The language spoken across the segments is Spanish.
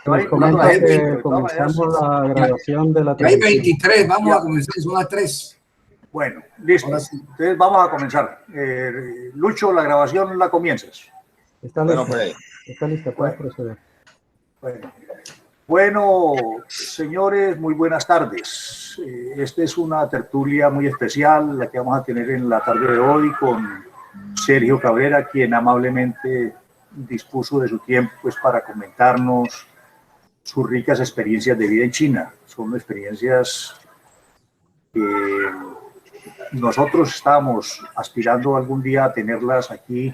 Nos comenta que comenzamos la grabación de la transmisión. Hay 23, vamos ya. A comenzar, son las 3. Bueno, listo. Entonces vamos a comenzar. Lucho, la grabación la comienzas. Está lista, pues. Está lista, puedes proceder. Bueno, señores, muy buenas tardes. Esta es una tertulia muy especial, la que vamos a tener en la tarde de hoy con Sergio Cabrera, quien amablemente dispuso de su tiempo pues, para comentarnos sus ricas experiencias de vida en China. Son experiencias que nosotros estábamos aspirando algún día a tenerlas aquí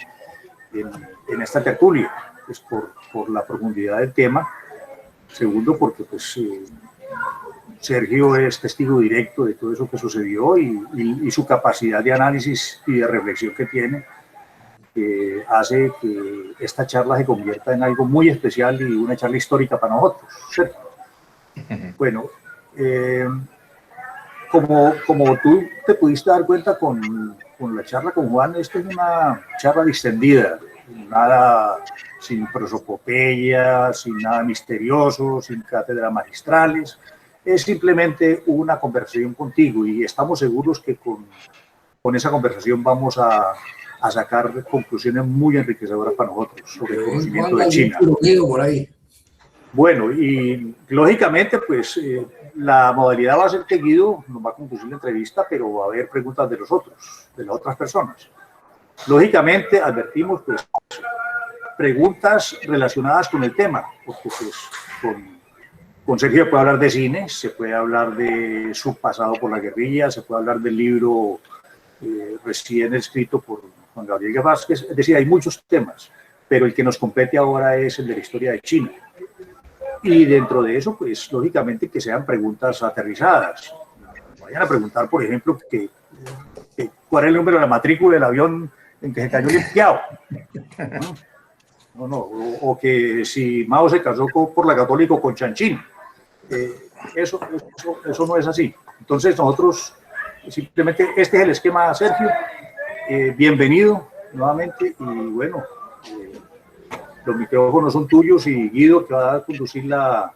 en esta tertulia, pues por la profundidad del tema. Segundo, porque pues, Sergio es testigo directo de todo eso que sucedió y su capacidad de análisis y de reflexión que tiene hace que esta charla se convierta en algo muy especial y una charla histórica para nosotros, ¿cierto? Bueno, como tú te pudiste dar cuenta con la charla con Juan, esta es una charla distendida, nada sin prosopopeya, sin nada misterioso, sin cátedras magistrales, es simplemente una conversación contigo y estamos seguros que con esa conversación vamos a sacar conclusiones muy enriquecedoras para nosotros sobre el conocimiento de China. Por ahí. Bueno, y lógicamente, pues la modalidad va a ser que Guido nos va a conducir la entrevista, pero va a haber preguntas de los otros, de las otras personas. Lógicamente, advertimos, pues, preguntas relacionadas con el tema, porque pues con Sergio se puede hablar de cine, se puede hablar de su pasado por la guerrilla, se puede hablar del libro recién escrito por Juan Gabriel Vázquez, es decir, hay muchos temas, pero el que nos compete ahora es el de la historia de China. Y dentro de eso, pues, lógicamente que sean preguntas aterrizadas. Vayan a preguntar, por ejemplo, cuál es el número de la matrícula del avión en que se cayó limpiado. O que si Mao se casó por la católica con Chanchín. Eso no es así. Entonces, nosotros, simplemente, este es el esquema, Sergio. Bienvenido nuevamente y bueno, los micrófonos son tuyos y Guido que va a conducir la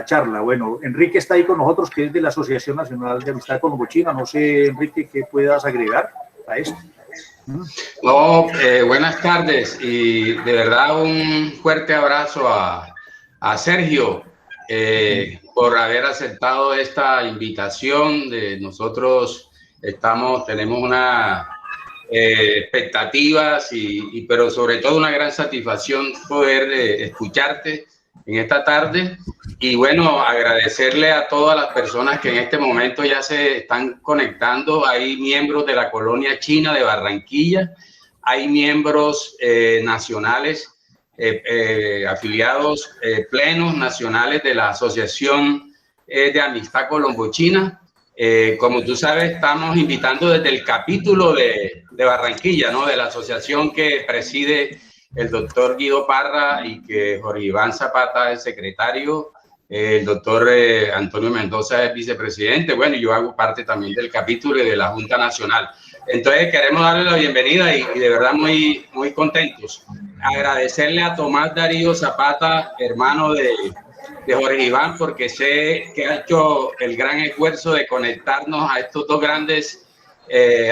charla. Bueno, Enrique está ahí con nosotros, que es de la Asociación Nacional de Amistad Colombo-China. No sé, Enrique, ¿qué puedas agregar a esto? No, buenas tardes y de verdad un fuerte abrazo a Sergio por haber aceptado esta invitación. Nosotros tenemos una expectativas pero sobre todo una gran satisfacción poder escucharte en esta tarde y bueno, agradecerle a todas las personas que en este momento ya se están conectando. Hay miembros de la colonia china de Barranquilla, hay miembros nacionales afiliados plenos nacionales de la Asociación de Amistad Colombo-China. Como tú sabes, estamos invitando desde el capítulo de Barranquilla, ¿no? De la asociación que preside el doctor Guido Parra y que Jorge Iván Zapata es secretario, el doctor Antonio Mendoza es vicepresidente, bueno, y yo hago parte también del capítulo y de la Junta Nacional. Entonces queremos darle la bienvenida y de verdad muy contentos. Agradecerle a Tomás Darío Zapata, hermano de Jorge Iván, porque sé que ha hecho el gran esfuerzo de conectarnos a estos dos grandes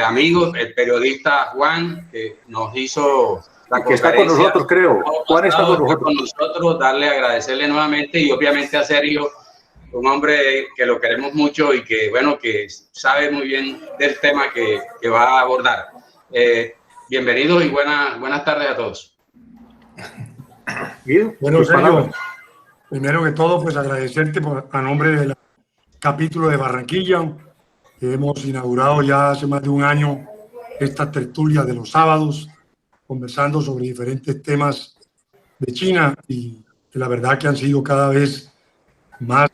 amigos, el periodista Juan, que nos hizo la que está con nosotros, creo. Juan está con nosotros, agradecerle nuevamente y obviamente a Sergio, un hombre que lo queremos mucho y que, bueno, que sabe muy bien del tema que va a abordar. Bienvenidos y buenas tardes a todos. Bueno, Sergio, primero que todo, pues agradecerte a nombre del capítulo de Barranquilla, que hemos inaugurado ya hace más de un año esta tertulia de los sábados, conversando sobre diferentes temas de China y la verdad que han sido cada vez más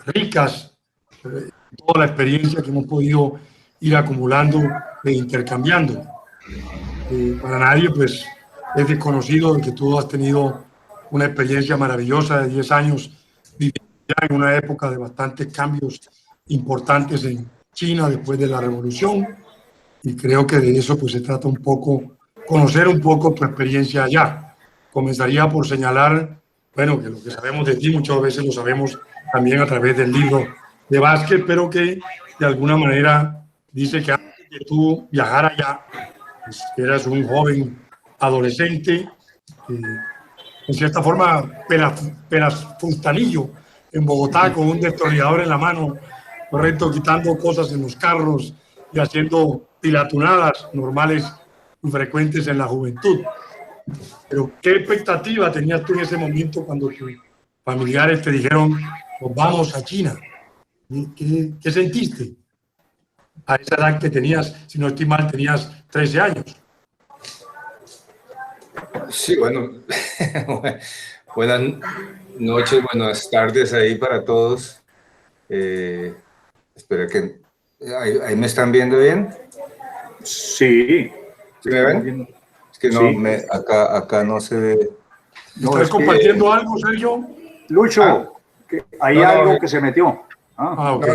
ricas, toda la experiencia que hemos podido ir acumulando e intercambiando. Para nadie pues es desconocido que tú has tenido una experiencia maravillosa de 10 años viviendo ya en una época de bastantes cambios importantes en China después de la revolución y creo que de eso pues se trata un poco, conocer un poco tu experiencia allá. Comenzaría por señalar bueno, que lo que sabemos de ti muchas veces lo sabemos también a través del libro de básquet, pero que de alguna manera dice que antes de que tú viajaras ya, pues, que eras un joven adolescente, en cierta forma pelafuntanillo en Bogotá con un destornillador en la mano, correcto, quitando cosas en los carros y haciendo pilatunadas normales y frecuentes en la juventud. Pero ¿qué expectativa tenías tú en ese momento cuando tus familiares te dijeron, pues vamos a China? ¿Qué sentiste a esa edad que tenías, si no estoy mal, tenías 13 años? Sí, bueno, buenas noches, buenas tardes ahí para todos. Espera que... ¿Ahí me están viendo bien? Sí. ¿Sí me ven? Es que no, Sí. acá no se ve. ¿Estás compartiendo algo, Sergio? Lucho, hay algo que se metió. Ok.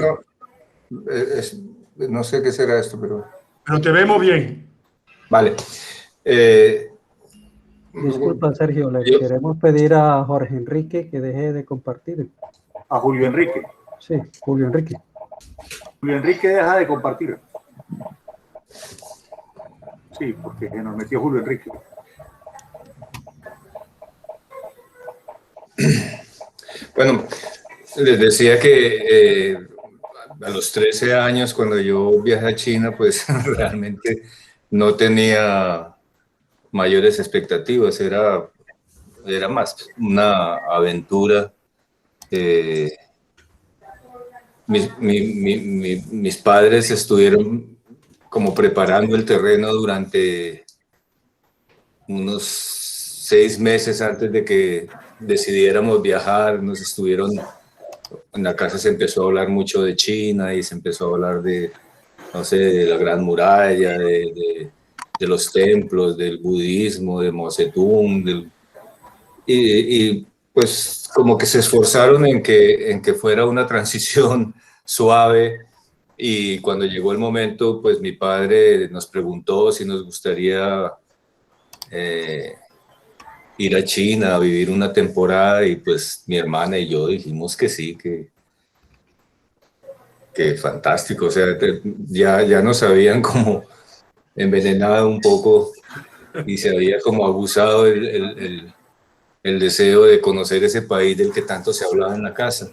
No sé qué será esto, pero... Pero te vemos bien. Vale. Disculpa, Sergio, le queremos pedir a Jorge Enrique que deje de compartir. A Julio Enrique. Sí, Julio Enrique. Julio Enrique deja de compartir. Sí, porque se nos metió Julio Enrique. Bueno, les decía que a los 13 años, cuando yo viajé a China, pues realmente no tenía mayores expectativas, era más una aventura. Mis padres estuvieron como preparando el terreno durante unos 6 meses antes de que decidiéramos viajar. Nos estuvieron, en la casa se empezó a hablar mucho de China y se empezó a hablar de, no sé, de la Gran Muralla, de los templos, del budismo, de Mao Zedong, y pues como que se esforzaron en que fuera una transición suave. Y cuando llegó el momento, pues mi padre nos preguntó si nos gustaría ir a China a vivir una temporada, y pues mi hermana y yo dijimos que sí, que fantástico. O sea, ya nos habían como envenenado un poco y se había como abusado el deseo de conocer ese país del que tanto se hablaba en la casa.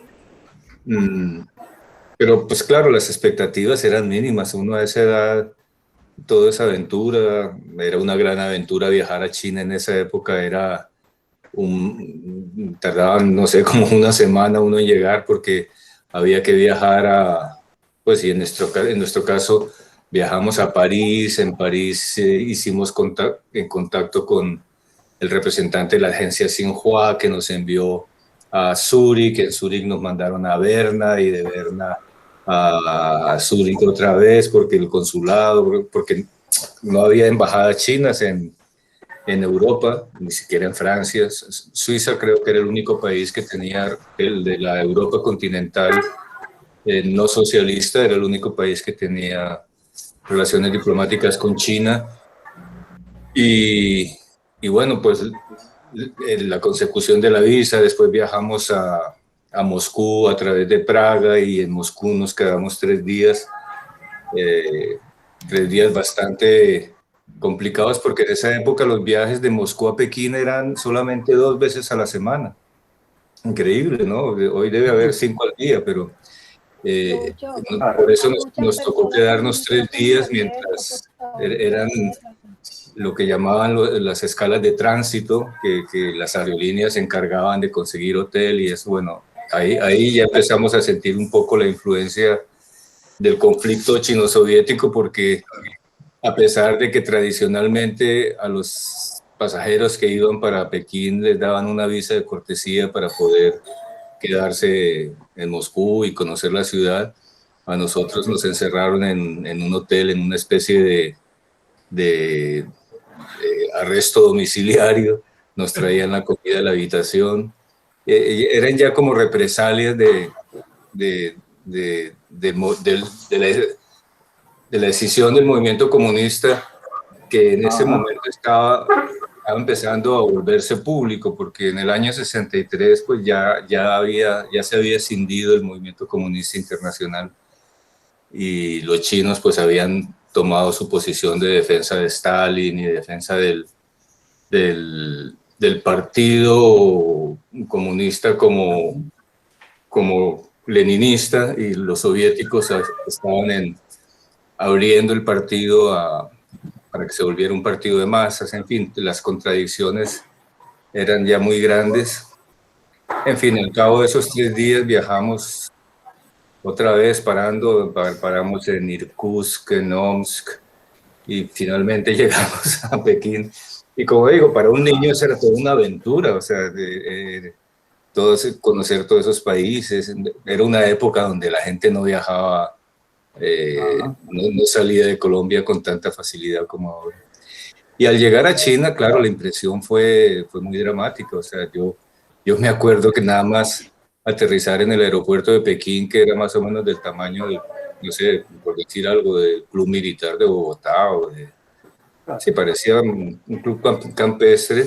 Pero pues claro, las expectativas eran mínimas. Uno a esa edad, toda esa aventura, era una gran aventura viajar a China en esa época. Tardaban, no sé, como una semana uno en llegar, porque había que viajar pues, y en nuestro caso viajamos a París. En París hicimos contacto con el representante de la agencia Xinhua, que nos envió a Zúrich. En Zúrich nos mandaron a Berna, y de Berna a Zúrich otra vez, porque el consulado, porque no había embajadas chinas en Europa, ni siquiera en Francia. Suiza creo que era el único país que tenía, el de la Europa continental no socialista, era el único país que tenía relaciones diplomáticas con China. Y bueno, pues la consecución de la visa. Después viajamos a Moscú a través de Praga, y en Moscú nos quedamos 3 días, 3 días bastante complicados, porque en esa época los viajes de Moscú a Pekín eran solamente 2 veces a la semana. Increíble, ¿no? Hoy debe haber 5 al día, pero por eso nos tocó quedarnos 3 días mientras eran lo que llamaban las escalas de tránsito, que las aerolíneas se encargaban de conseguir hotel y eso. Bueno, ahí ya empezamos a sentir un poco la influencia del conflicto chino-soviético, porque a pesar de que tradicionalmente a los pasajeros que iban para Pekín les daban una visa de cortesía para poder quedarse en Moscú y conocer la ciudad, a nosotros nos encerraron en un hotel, en una especie de arresto domiciliario. Nos traían la comida a la habitación. Eran ya como represalias de la decisión del movimiento comunista, que en ese momento estaba estaba empezando a volverse público, porque en el año 63 pues ya se había escindido el movimiento comunista internacional y los chinos pues habían tomado su posición de defensa de Stalin y de defensa del partido comunista como leninista, y los soviéticos estaban abriendo el partido para que se volviera un partido de masas. En fin, las contradicciones eran ya muy grandes. En fin, al cabo de esos 3 días viajamos otra vez paramos en Irkutsk, en Omsk, y finalmente llegamos a Pekín. Y como digo, para un niño eso era toda una aventura, o sea, conocer todos esos países. Era una época donde la gente no viajaba, no salía de Colombia con tanta facilidad como ahora. Y al llegar a China, claro, la impresión fue muy dramática. O sea, yo me acuerdo que nada más aterrizar en el aeropuerto de Pekín, que era más o menos del tamaño de, no sé, por decir algo, del Club Militar de Bogotá, sí, parecía un club campestre.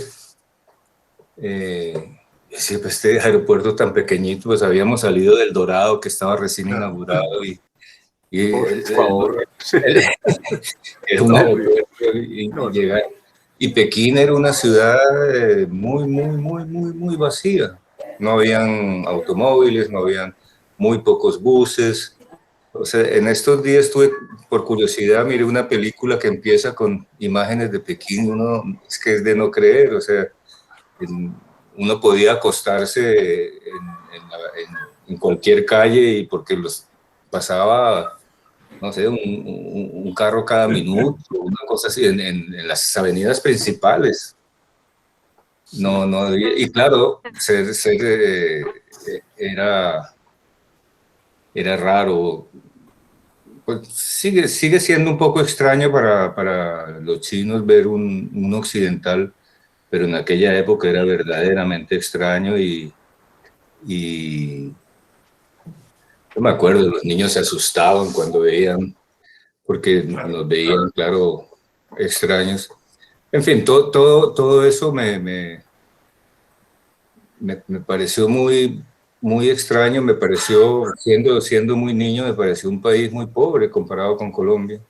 Sí, pues este aeropuerto tan pequeñito, pues habíamos salido del Dorado, que estaba recién inaugurado, y por favor. era un aeropuerto, y Pekín era una ciudad muy vacía. No habían automóviles, no habían, muy pocos buses. O sea, en estos días por curiosidad, miré una película que empieza con imágenes de Pekín. Es que es de no creer. O sea, uno podía acostarse en cualquier calle, y porque pasaba, no sé, un carro cada minuto, una cosa así, en las avenidas principales. No, y claro, era raro. Pues sigue siendo un poco extraño para los chinos ver un occidental, pero en aquella época era verdaderamente extraño, y yo me acuerdo, los niños se asustaban cuando porque nos veían, claro, extraños. En fin, todo eso me pareció muy extraño. Me pareció, siendo muy niño, me pareció un país muy pobre comparado con Colombia.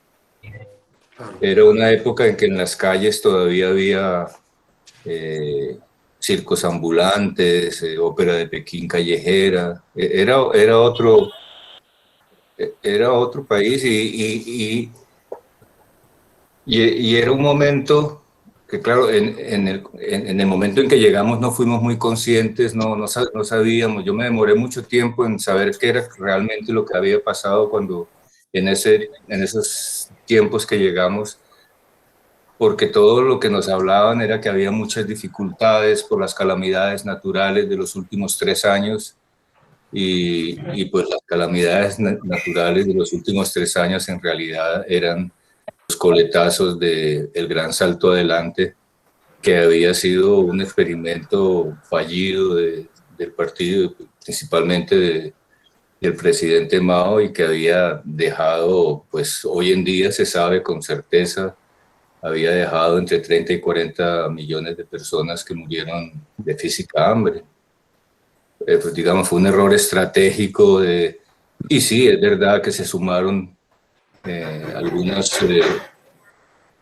Era una época en que en las calles todavía había circos ambulantes, ópera de Pekín callejera. Era otro país, y era un momento que, claro, en el momento en que llegamos no fuimos muy conscientes, no sabíamos. Yo me demoré mucho tiempo en saber qué era realmente lo que había pasado en esos tiempos que llegamos, porque todo lo que nos hablaban era que había muchas dificultades por las calamidades naturales de los últimos 3 años, y pues las calamidades naturales de los últimos 3 años en realidad eran los coletazos del Gran Salto Adelante, que había sido un experimento fallido del partido, principalmente del presidente Mao, y que había dejado, pues hoy en día se sabe con certeza, había dejado entre 30 y 40 millones de personas que murieron de física hambre. Pues digamos, fue un error estratégico y sí, es verdad que se sumaron algunas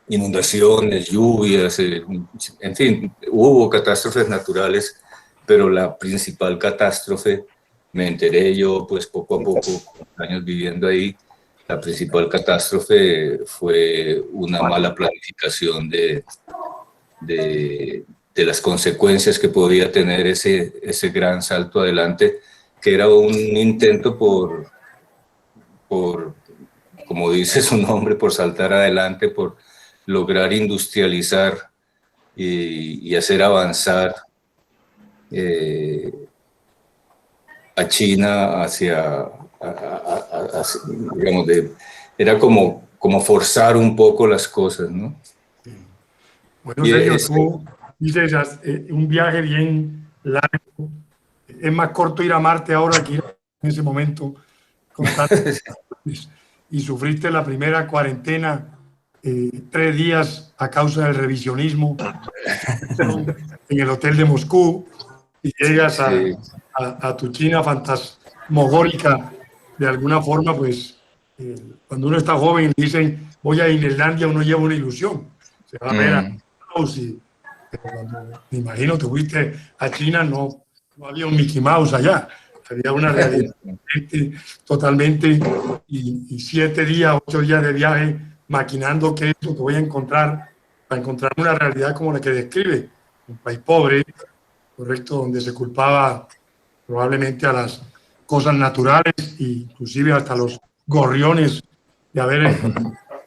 inundaciones, lluvias, en fin, hubo catástrofes naturales, pero la principal catástrofe, me enteré yo pues poco a poco, años viviendo ahí, la principal catástrofe fue una mala planificación de las consecuencias que podía tener ese gran salto adelante, que era un intento por como dice su nombre, por saltar adelante, por lograr industrializar y hacer avanzar a China digamos, era como forzar un poco las cosas, ¿no? Bueno, Sergio, tú dices un viaje bien largo. Es más corto ir a Marte ahora que ir en ese momento. Y sufriste la primera cuarentena 3 días a causa del revisionismo en el hotel de Moscú y llegas a tu China fantasmagórica de alguna forma, pues cuando uno está joven y dicen voy a Disneylandia, uno lleva una ilusión, se va a ver a Mouse pero cuando me imagino te fuiste a China no había un Mickey Mouse allá, había una realidad totalmente y 7 días, 8 días de viaje maquinando qué es lo que voy a encontrar para encontrar una realidad como la que describe, un país pobre, correcto, donde se culpaba probablemente a las cosas naturales e inclusive hasta los gorriones de haber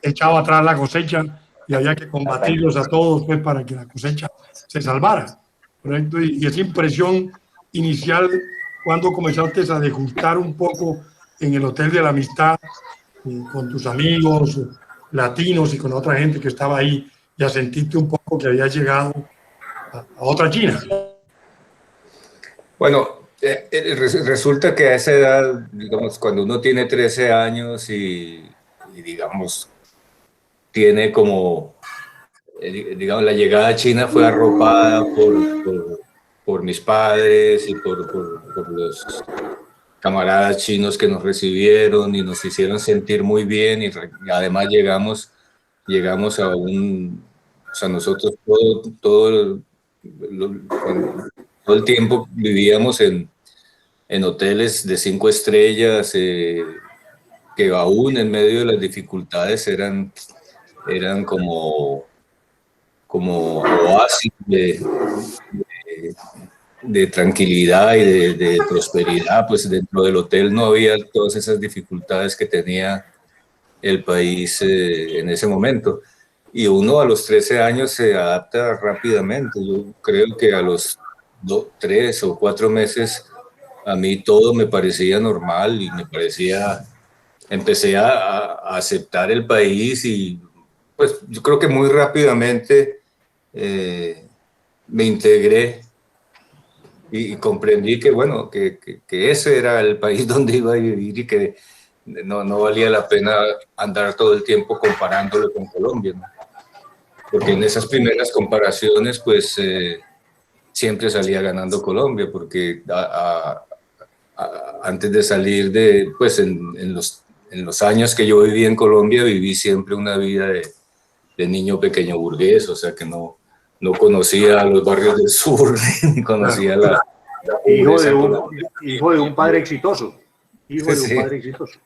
echado atrás la cosecha y había que combatirlos a todos pues, para que la cosecha se salvara, correcto, y esa impresión inicial cuando comenzaste a degustar un poco en el Hotel de la Amistad con tus amigos latinos y con otra gente que estaba ahí y a sentirte un poco que había llegado a otra China. Bueno, resulta que a esa edad, digamos, cuando uno tiene 13 años y digamos, tiene como, digamos, la llegada a China fue arropada por mis padres y por los camaradas chinos que nos recibieron y nos hicieron sentir muy bien y además llegamos a un, o sea, nosotros todo el tiempo vivíamos en hoteles de 5 estrellas que aún en medio de las dificultades eran como oasis de tranquilidad y de prosperidad, pues dentro del hotel no había todas esas dificultades que tenía el país en ese momento. Y uno a los 13 años se adapta rápidamente. Yo creo que a los 3 o 4 meses a mí todo me parecía normal y empecé a aceptar el país y pues yo creo que muy rápidamente me integré y comprendí que, bueno, que ese era el país donde iba a vivir y que no valía la pena andar todo el tiempo comparándolo con Colombia, ¿no? Porque en esas primeras comparaciones, pues, siempre salía ganando Colombia, porque antes de salir pues, en los años que yo viví en Colombia, viví siempre una vida de niño pequeño burgués, o sea que no conocía los barrios del sur, ni conocía la hijo de un padre exitoso. Hijo de un padre exitoso.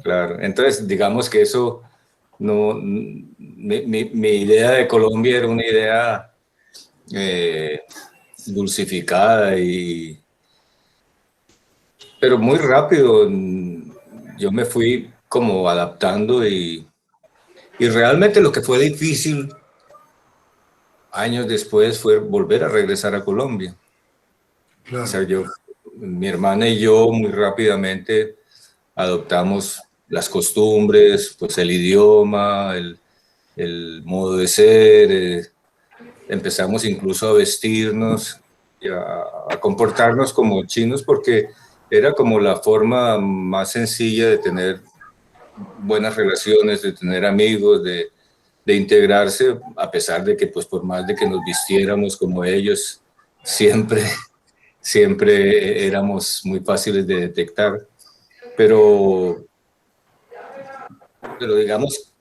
Claro, entonces digamos que eso, mi idea de Colombia era una idea dulcificada, pero muy rápido yo me fui como adaptando y realmente lo que fue difícil años después fue volver a regresar a Colombia. Claro. O sea, mi hermana y yo muy rápidamente adoptamos las costumbres, pues el idioma, el modo de ser, empezamos incluso a vestirnos, y a comportarnos como chinos porque era como la forma más sencilla de tener buenas relaciones, de tener amigos, de integrarse, a pesar de que, pues, por más de que nos vistiéramos como ellos, siempre éramos muy fáciles de detectar. Pero digamos,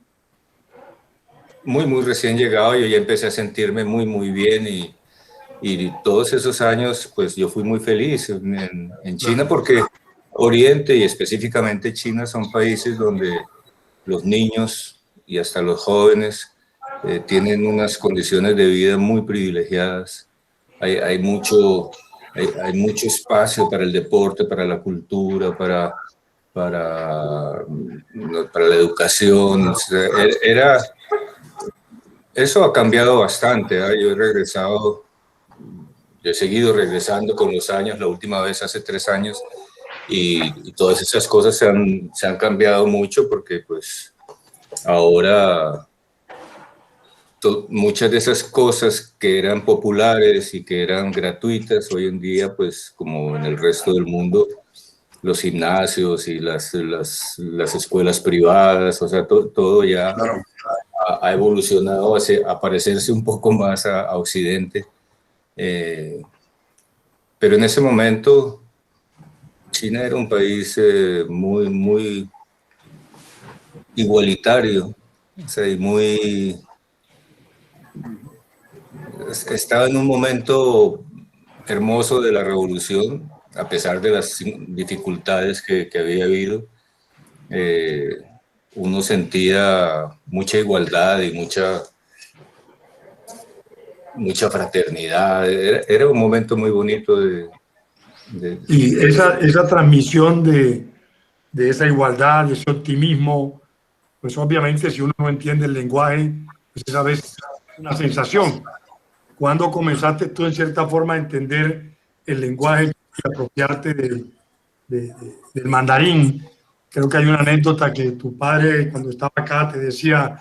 muy recién llegado, yo ya empecé a sentirme muy bien y todos esos años, pues, yo fui muy feliz en China porque Oriente y específicamente China son países donde los niños y hasta los jóvenes tienen unas condiciones de vida muy privilegiadas. Hay mucho espacio para el deporte, para la cultura, para la educación. O sea, eso ha cambiado bastante, ¿eh? Yo he seguido regresando con los años, la última vez hace 3 años, y todas esas cosas se han cambiado mucho porque, pues, ahora muchas de esas cosas que eran populares y que eran gratuitas, hoy en día, pues, como en el resto del mundo, los gimnasios y las escuelas privadas, o sea, todo ya ha evolucionado a parecerse un poco más a Occidente. Pero en ese momento China era un país muy, muy igualitario, o sea, y muy... Estaba en un momento hermoso de la revolución, a pesar de las dificultades que había habido. Uno sentía mucha igualdad y mucha fraternidad. Era un momento muy bonito Y esa transmisión de esa igualdad, de ese optimismo, pues obviamente si uno no entiende el lenguaje, pues esa vez es una sensación. ¿Cuándo comenzaste tú en cierta forma a entender el lenguaje y apropiarte del mandarín? Creo que hay una anécdota que tu padre cuando estaba acá te decía,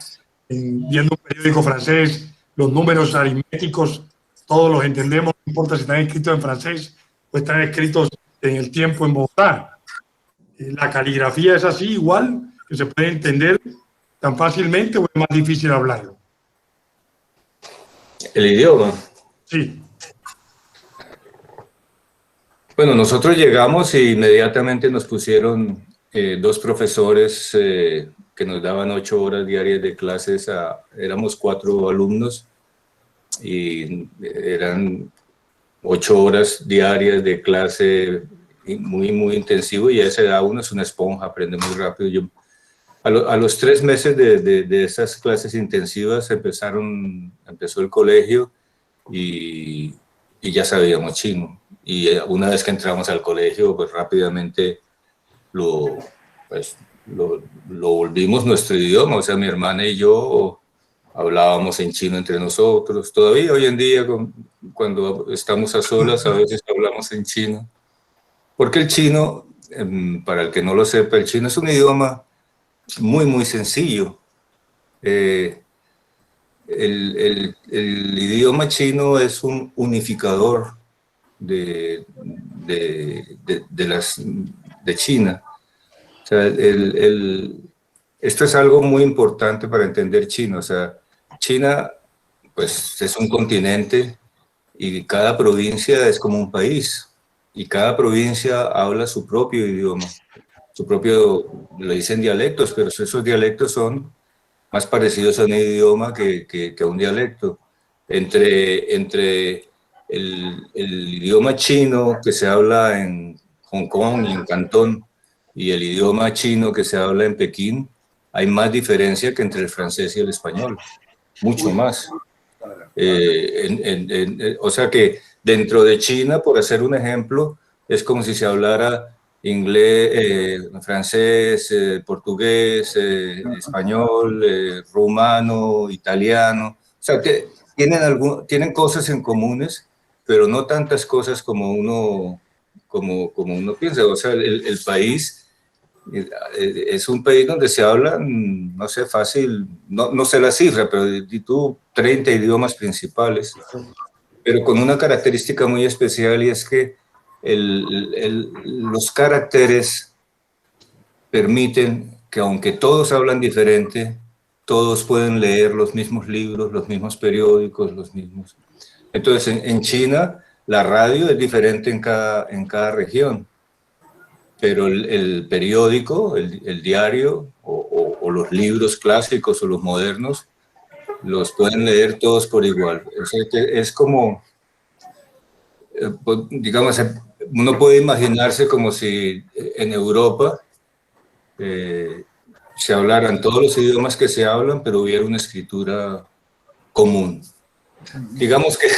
viendo un periódico francés, los números aritméticos, todos los entendemos, no importa si están escritos en francés o están escritos en el tiempo en Bogotá. La caligrafía es así, igual, que se puede entender tan fácilmente o es más difícil hablarlo. El idioma. Sí. Bueno, nosotros llegamos e inmediatamente nos pusieron 2 profesores que nos daban 8 horas diarias de clases. Éramos 4 alumnos y eran 8 horas diarias de clase muy, muy intensivo, y a esa edad uno es una esponja, aprende muy rápido. A los 3 meses de esas clases intensivas empezó el colegio y ya sabíamos chino. Y una vez que entramos al colegio, pues rápidamente lo volvimos nuestro idioma. O sea, mi hermana y yo hablábamos en chino entre nosotros. Todavía hoy en día, cuando estamos a solas, a veces hablamos en chino. Porque el chino, para el que no lo sepa, el chino es un idioma muy, muy sencillo. El idioma chino es un unificador de China. O sea, esto es algo muy importante para entender chino. O sea, China, pues, es un continente y cada provincia es como un país. Y cada provincia habla su propio idioma. Le dicen dialectos, pero esos dialectos son más parecidos a un idioma que a un dialecto. Entre el idioma chino que se habla en Hong Kong y en Cantón y el idioma chino que se habla en Pekín, hay más diferencia que entre el francés y el español, mucho más. O sea que dentro de China, por hacer un ejemplo, es como si se hablara inglés, francés, portugués, español, rumano, italiano. O sea que tienen cosas en comunes, pero no tantas cosas como uno piensa. O sea, el país es un país donde se hablan, no sé, fácil, no sé la cifra, pero tú 30 idiomas principales, pero con una característica muy especial, y es que los caracteres permiten que, aunque todos hablan diferente, todos pueden leer los mismos libros, los mismos periódicos, los mismos. Entonces, en China, la radio es diferente en cada región, pero el periódico, el diario, o los libros clásicos o los modernos, los pueden leer todos por igual. O sea, que es como, digamos, uno puede imaginarse como si en Europa se hablaran todos los idiomas que se hablan, pero hubiera una escritura común. Digamos que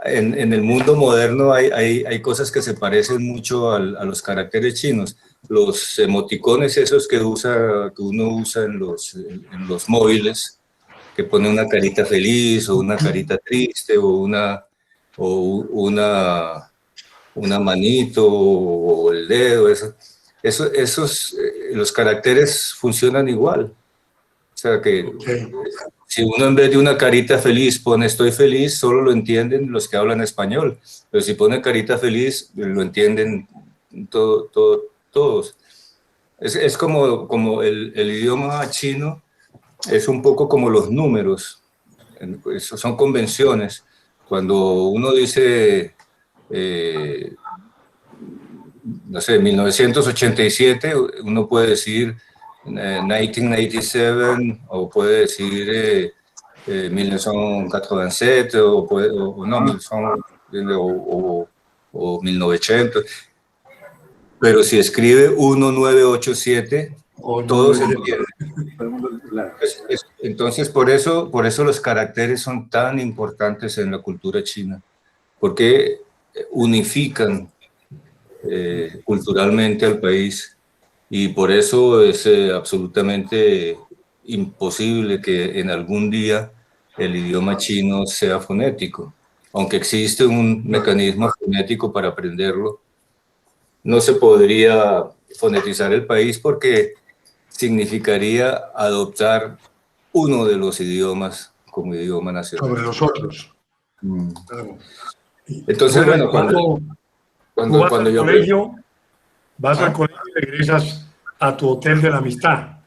en el mundo moderno hay cosas que se parecen mucho a los caracteres chinos. Los emoticones esos que uno usa en los móviles, que pone una carita feliz o una carita triste o una manito o el dedo, los caracteres funcionan igual. O sea que si uno en vez de una carita feliz pone estoy feliz, solo lo entienden los que hablan español. Pero si pone carita feliz, lo entienden todos. Es como el idioma chino es un poco como los números, son convenciones. Cuando uno dice, no sé, 1987, uno puede decir 1987, o puede decir 1987, o no, 1900, pero si escribe 1987, todo se entiende. Entonces, por eso los caracteres son tan importantes en la cultura china, porque unifican culturalmente al país, y por eso es absolutamente imposible que en algún día el idioma chino sea fonético. Aunque existe un mecanismo fonético para aprenderlo, no se podría fonetizar el país porque significaría adoptar uno de los idiomas como idioma nacional. Sobre los otros. Claro. Entonces, bueno, cuando yo... Colegio, vas al colegio y regresas a tu hotel de la amistad.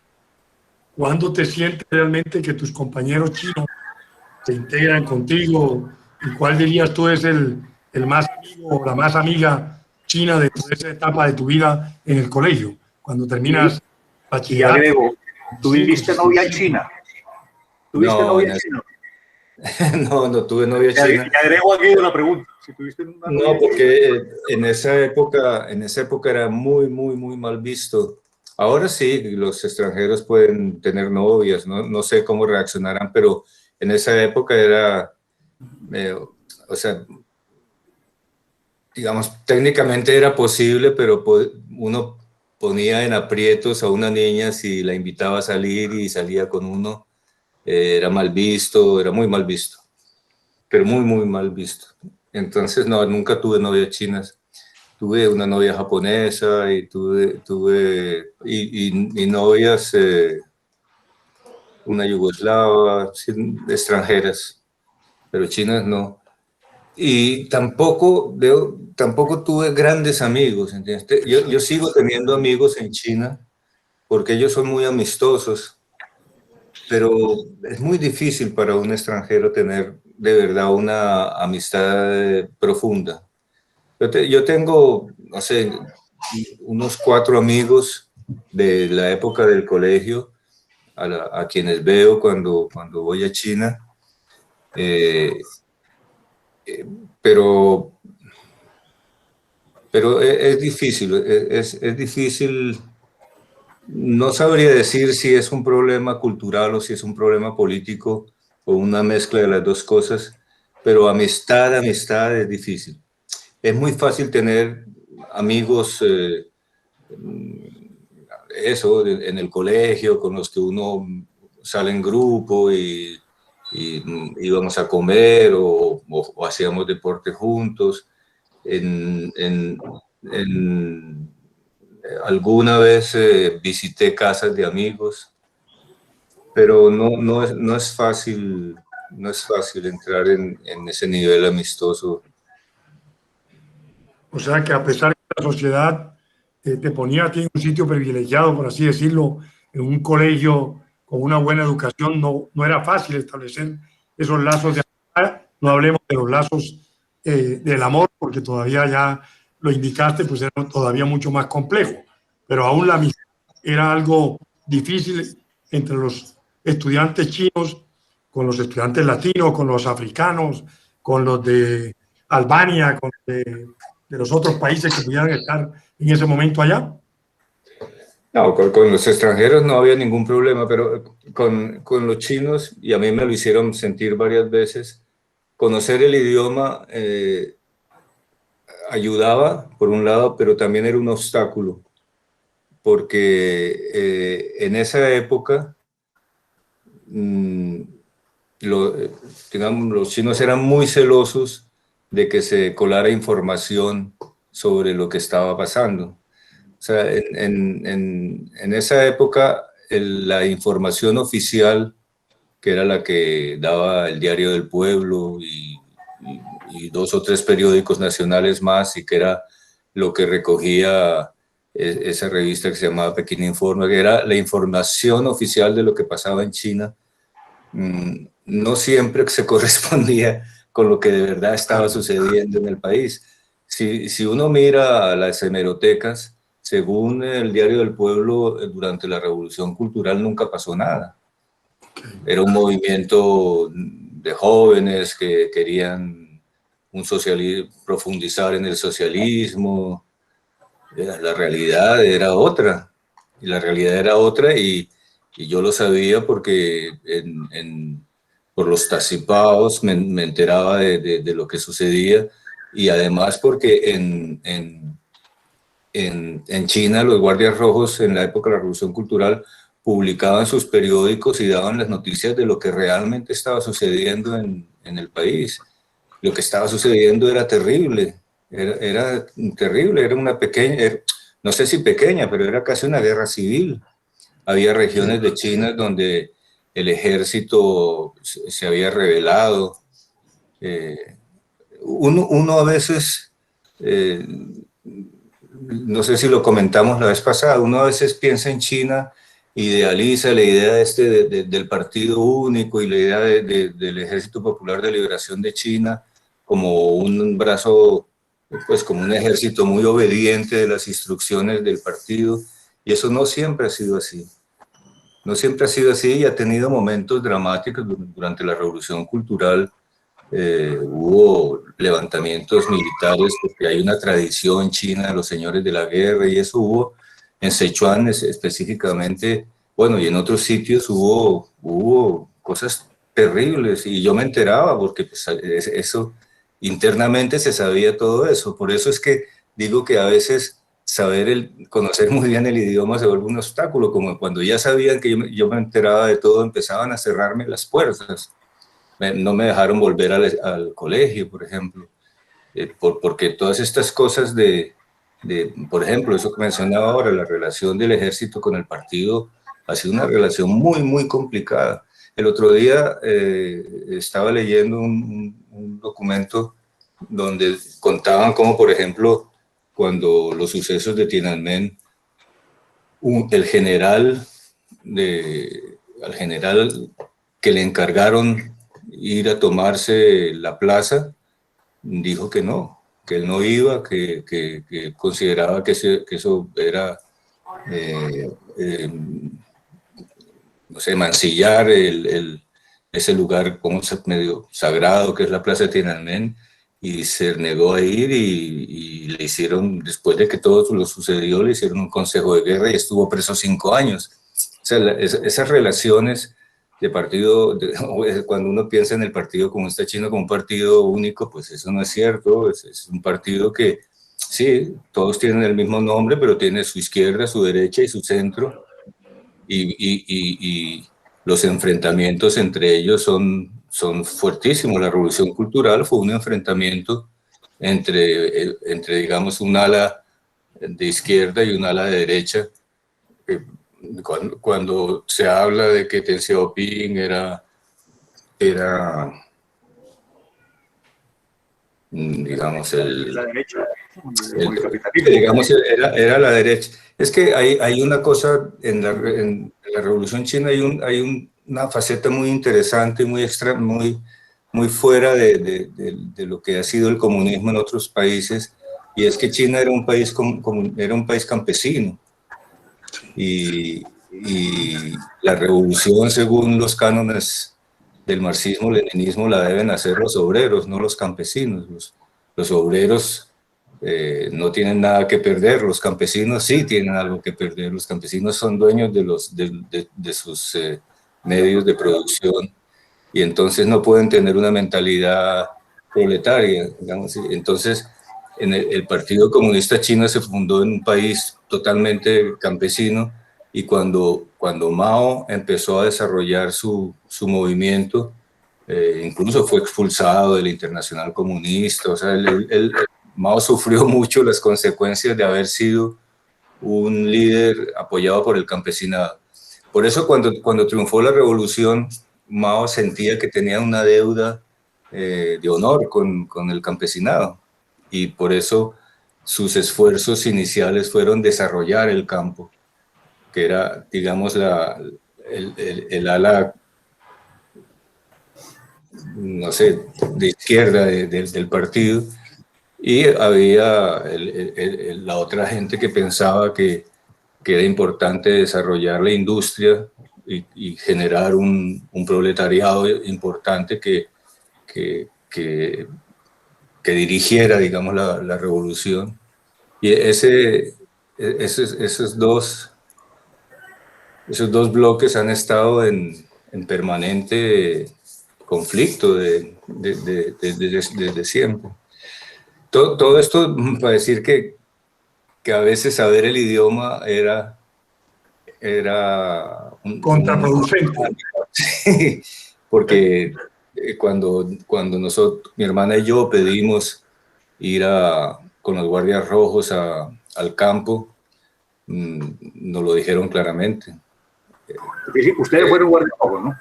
¿Cuándo te sientes realmente que tus compañeros chinos se integran contigo? ¿Y cuál dirías tú es el más amigo o la más amiga china de toda esa etapa de tu vida en el colegio? Cuando terminas bachillerato. Y agrego, ¿tuviste novia china? ¿Tuviste novia china? No, no tuve novia china. Y agrego aquí una pregunta. Si tuviste una novia no, porque en esa época era muy, muy, muy mal visto. Ahora sí, los extranjeros pueden tener novias, no sé cómo reaccionarán, pero en esa época era, o sea, digamos, técnicamente era posible, pero uno ponía en aprietos a una niña si la invitaba a salir y salía con uno. Era mal visto, era muy mal visto, pero muy, muy mal visto. Entonces, no, nunca tuve novias chinas. Tuve una novia japonesa y tuve novias, una yugoslava, extranjeras, pero chinas no. Y tampoco tuve grandes amigos, ¿entiendes? Yo sigo teniendo amigos en China porque ellos son muy amistosos, pero es muy difícil para un extranjero tener de verdad una amistad profunda. Yo tengo, no sé, unos 4 amigos de la época del colegio a quienes veo cuando voy a China, pero es difícil, es difícil. No sabría decir si es un problema cultural o si es un problema político o una mezcla de las dos cosas, pero amistad es difícil. Es muy fácil tener amigos, en el colegio, con los que uno sale en grupo y íbamos a comer o hacíamos deporte juntos. Alguna vez visité casas de amigos, pero no es fácil entrar en ese nivel amistoso. O sea que a pesar de que la sociedad te ponía a ti en un sitio privilegiado, por así decirlo, en un colegio con una buena educación, no era fácil establecer esos lazos de amistad. No hablemos de los lazos del amor, porque todavía ya lo indicaste, pues era todavía mucho más complejo. Pero aún la amistad era algo difícil entre los estudiantes chinos, con los estudiantes latinos, con los africanos, con los de Albania, con los de los otros países que pudieran estar en ese momento allá. No, con los extranjeros no había ningún problema, pero con los chinos, y a mí me lo hicieron sentir varias veces, conocer el idioma ayudaba, por un lado, pero también era un obstáculo, porque en esa época, digamos, los chinos eran muy celosos de que se colara información sobre lo que estaba pasando. O sea, en esa época, la información oficial, que era la que daba el Diario del Pueblo y 2 o 3 periódicos nacionales más, y que era lo que recogía esa revista que se llamaba Pekín Informa, que era la información oficial de lo que pasaba en China. No siempre se correspondía con lo que de verdad estaba sucediendo en el país. Si uno mira a las hemerotecas, según el Diario del Pueblo, durante la Revolución Cultural nunca pasó nada. Era un movimiento de jóvenes que querían profundizar en el socialismo. La realidad era otra. Y la realidad era otra y yo lo sabía porque por los tacipaos me enteraba de lo que sucedía, y además porque en China los guardias rojos en la época de la Revolución Cultural publicaban sus periódicos y daban las noticias de lo que realmente estaba sucediendo en el país. Lo que estaba sucediendo era terrible, era terrible, era una pequeña, no sé si pequeña, pero era casi una guerra civil. Había regiones de China donde el ejército se había rebelado. Uno a veces, no sé si lo comentamos la vez pasada, uno a veces piensa en China, idealiza la idea del partido único y la idea del Ejército Popular de Liberación de China como un brazo, pues como un ejército muy obediente de las instrucciones del partido, y eso no siempre ha sido así. No siempre ha sido así y ha tenido momentos dramáticos durante la Revolución Cultural. Hubo levantamientos militares porque hay una tradición china de los señores de la guerra, y eso hubo en Sichuan específicamente, bueno, y en otros sitios hubo cosas terribles, y yo me enteraba porque pues, eso internamente se sabía todo eso. Por eso es que digo que a veces conocer muy bien el idioma se vuelve un obstáculo, como cuando ya sabían que yo me enteraba de todo, empezaban a cerrarme las puertas. No me dejaron volver al colegio, por ejemplo, porque todas estas cosas por ejemplo, eso que mencionaba ahora, la relación del ejército con el partido, ha sido una relación muy, muy complicada. El otro día estaba leyendo un documento donde contaban cómo, por ejemplo, cuando los sucesos de Tiananmen, al general que le encargaron ir a tomarse la plaza, dijo que no, que él no iba, que consideraba que eso era, no sé, mancillar ese lugar como medio sagrado que es la plaza de Tiananmen, y se negó a ir, y le hicieron, después de que todo lo sucedió, le hicieron un consejo de guerra y estuvo preso 5 años. O sea, esas relaciones de partido, cuando uno piensa en el Partido Comunista Chino como un partido único, pues eso no es cierto. Es un partido que, sí, todos tienen el mismo nombre, pero tiene su izquierda, su derecha y su centro, y los enfrentamientos entre ellos son fuertísimos. La Revolución Cultural fue un enfrentamiento entre digamos, un ala de izquierda y un ala de derecha. Cuando se habla de que Deng Xiaoping digamos, la derecha, digamos, era la derecha. Es que hay una cosa en la Revolución China, hay una faceta muy interesante, muy fuera de lo que ha sido el comunismo en otros países, y es que China era un país campesino, y la revolución, según los cánones del marxismo-leninismo, la deben hacer los obreros, no los campesinos. Los obreros no tienen nada que perder, los campesinos sí tienen algo que perder. Los campesinos son dueños de sus medios de producción, y entonces no pueden tener una mentalidad proletaria, digamos. Entonces, el Partido Comunista Chino se fundó en un país totalmente campesino, y cuando Mao empezó a desarrollar su movimiento, incluso fue expulsado de la Internacional Comunista. O sea, Mao sufrió mucho las consecuencias de haber sido un líder apoyado por el campesinado. Por eso cuando triunfó la revolución, Mao sentía que tenía una deuda de honor con el campesinado, y por eso sus esfuerzos iniciales fueron desarrollar el campo, que era, digamos, el ala, no sé, de izquierda del partido, y había la otra gente que pensaba que era importante desarrollar la industria y generar un proletariado importante que dirigiera, digamos, la revolución. Y esos dos bloques han estado en permanente conflicto desde siempre. Todo esto para decir que a veces saber el idioma era contraproducente. Sí, porque cuando nosotros, mi hermana y yo pedimos ir con los guardias rojos al campo, nos lo dijeron claramente. Sí, ustedes fueron guardias rojos, ¿no?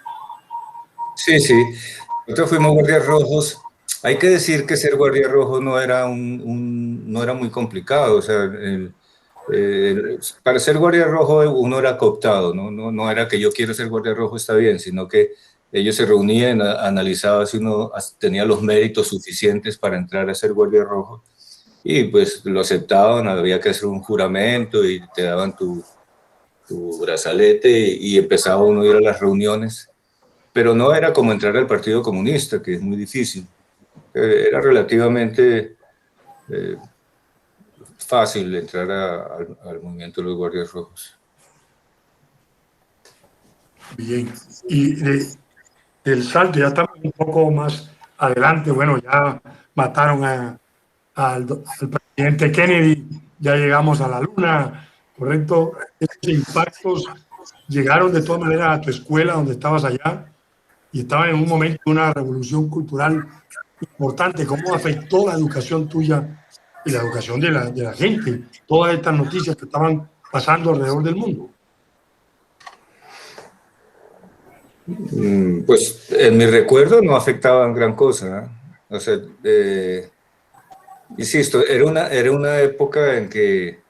Sí, sí. Nosotros fuimos guardias rojos. Hay que decir que ser guardia rojo no era no era muy complicado. O sea, para ser guardia rojo uno era cooptado, ¿no? No era que yo quiero ser guardia rojo, está bien, sino que ellos se reunían, analizaban si uno tenía los méritos suficientes para entrar a ser guardia rojo, y pues lo aceptaban. Había que hacer un juramento y te daban tu brazalete y empezaba uno a ir a las reuniones, pero no era como entrar al Partido Comunista, que es muy difícil. Era relativamente fácil entrar al movimiento de los guardias rojos. Bien, y del salto, ya estamos un poco más adelante. Bueno, ya mataron al presidente Kennedy, ya llegamos a la luna, ¿correcto? Esos impactos llegaron de todas maneras a tu escuela donde estabas allá y estaban en un momento de una revolución cultural importante. ¿Cómo afectó la educación tuya y la educación de la gente todas estas noticias que estaban pasando alrededor del mundo? Pues en mi recuerdo no afectaban gran cosa, ¿eh? O sea, insisto, era una época en que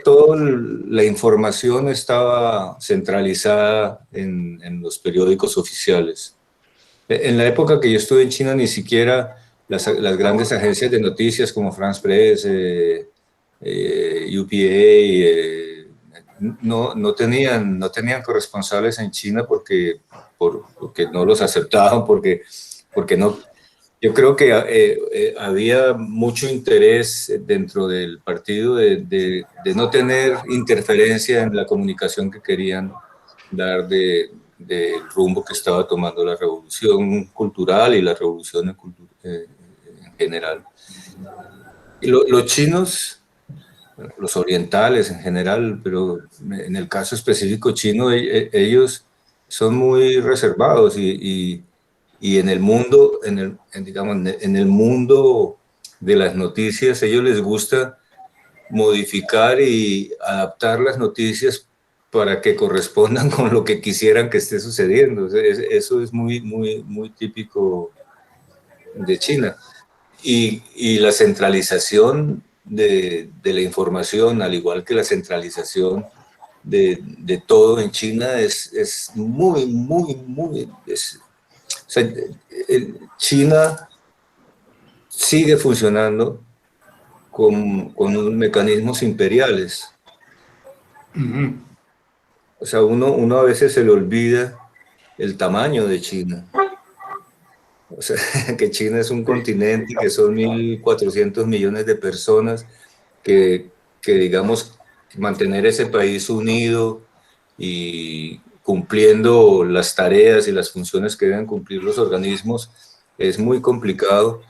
toda la información estaba centralizada en los periódicos oficiales. En la época que yo estuve en China, ni siquiera las grandes agencias de noticias como France Press, UPA, no tenían corresponsales en China porque no los aceptaban, porque no. Yo creo que había mucho interés dentro del partido de no tener interferencia en la comunicación que querían dar del rumbo que estaba tomando la revolución cultural y la revolución en general. Y los chinos, los orientales en general, pero en el caso específico chino, ellos son muy reservados y en el mundo, digamos, en el mundo de las noticias, a ellos les gusta modificar y adaptar las noticias para que correspondan con lo que quisieran que esté sucediendo. Eso es muy típico de China. Y la centralización de la información, al igual que la centralización de todo en China, es muy. O sea, China sigue funcionando con unos mecanismos imperiales. O sea, uno a veces se le olvida el tamaño de China. O sea, que China es un continente y que son 1.400 millones de personas, que digamos, mantener ese país unido y cumpliendo las tareas y las funciones que deben cumplir los organismos es muy complicado.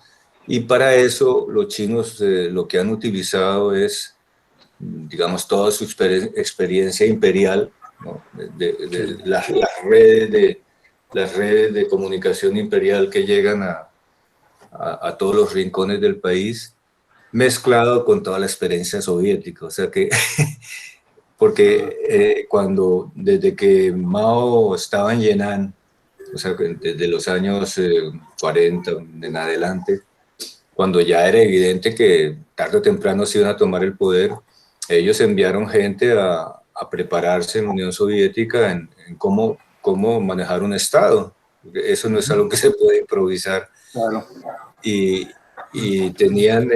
Y para eso los chinos lo que han utilizado es, digamos, toda su experiencia imperial, ¿no? Las redes de comunicación imperial que llegan a todos los rincones del país, mezclado con toda la experiencia soviética. O sea que, porque desde que Mao estaba en Yan'an, o sea, desde los años 40 en adelante, cuando ya era evidente que tarde o temprano se iban a tomar el poder, ellos enviaron gente a prepararse en la Unión Soviética en cómo manejar un Estado. Eso no es algo que se puede improvisar. Claro. Y tenían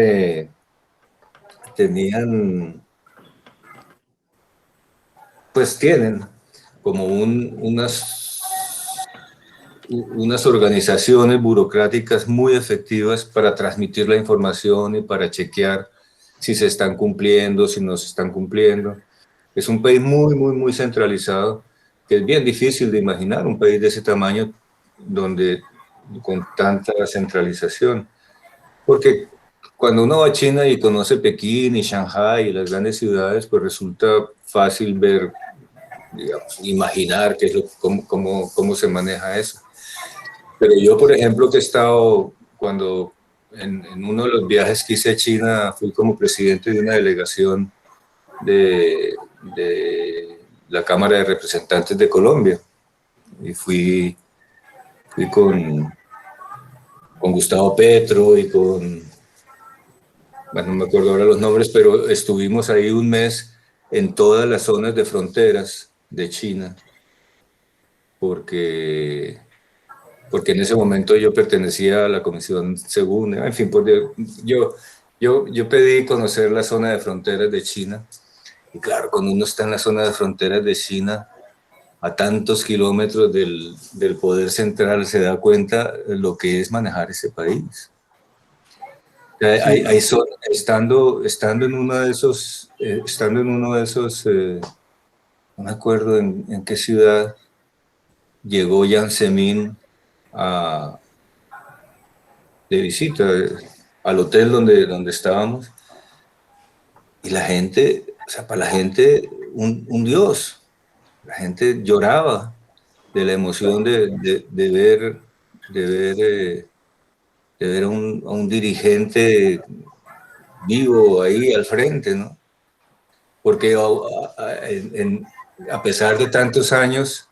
pues tienen como unas organizaciones burocráticas muy efectivas para transmitir la información y para chequear si se están cumpliendo, si no se están cumpliendo. Es un país muy, muy, muy centralizado, que es bien difícil de imaginar un país de ese tamaño con tanta centralización. Porque cuando uno va a China y conoce Pekín y Shanghái y las grandes ciudades, pues resulta fácil ver, digamos, imaginar cómo se maneja eso. Pero yo, por ejemplo, que he estado, cuando en uno de los viajes que hice a China, fui como presidente de una delegación de la Cámara de Representantes de Colombia. Y fui con Gustavo Petro y bueno, no me acuerdo ahora los nombres, pero estuvimos ahí un mes en todas las zonas de fronteras de China, porque en ese momento yo pertenecía a la Comisión Segunda, en fin, yo pedí conocer la zona de fronteras de China, y claro, cuando uno está en la zona de fronteras de China, a tantos kilómetros del poder central, se da cuenta de lo que es manejar ese país. Estando en uno de esos, no me acuerdo en qué ciudad, llegó Jiang Zemin de visita al hotel donde estábamos, y la gente, o sea, para la gente, un dios. La gente lloraba de la emoción de ver a un dirigente vivo ahí al frente, ¿no? Porque a pesar de tantos años,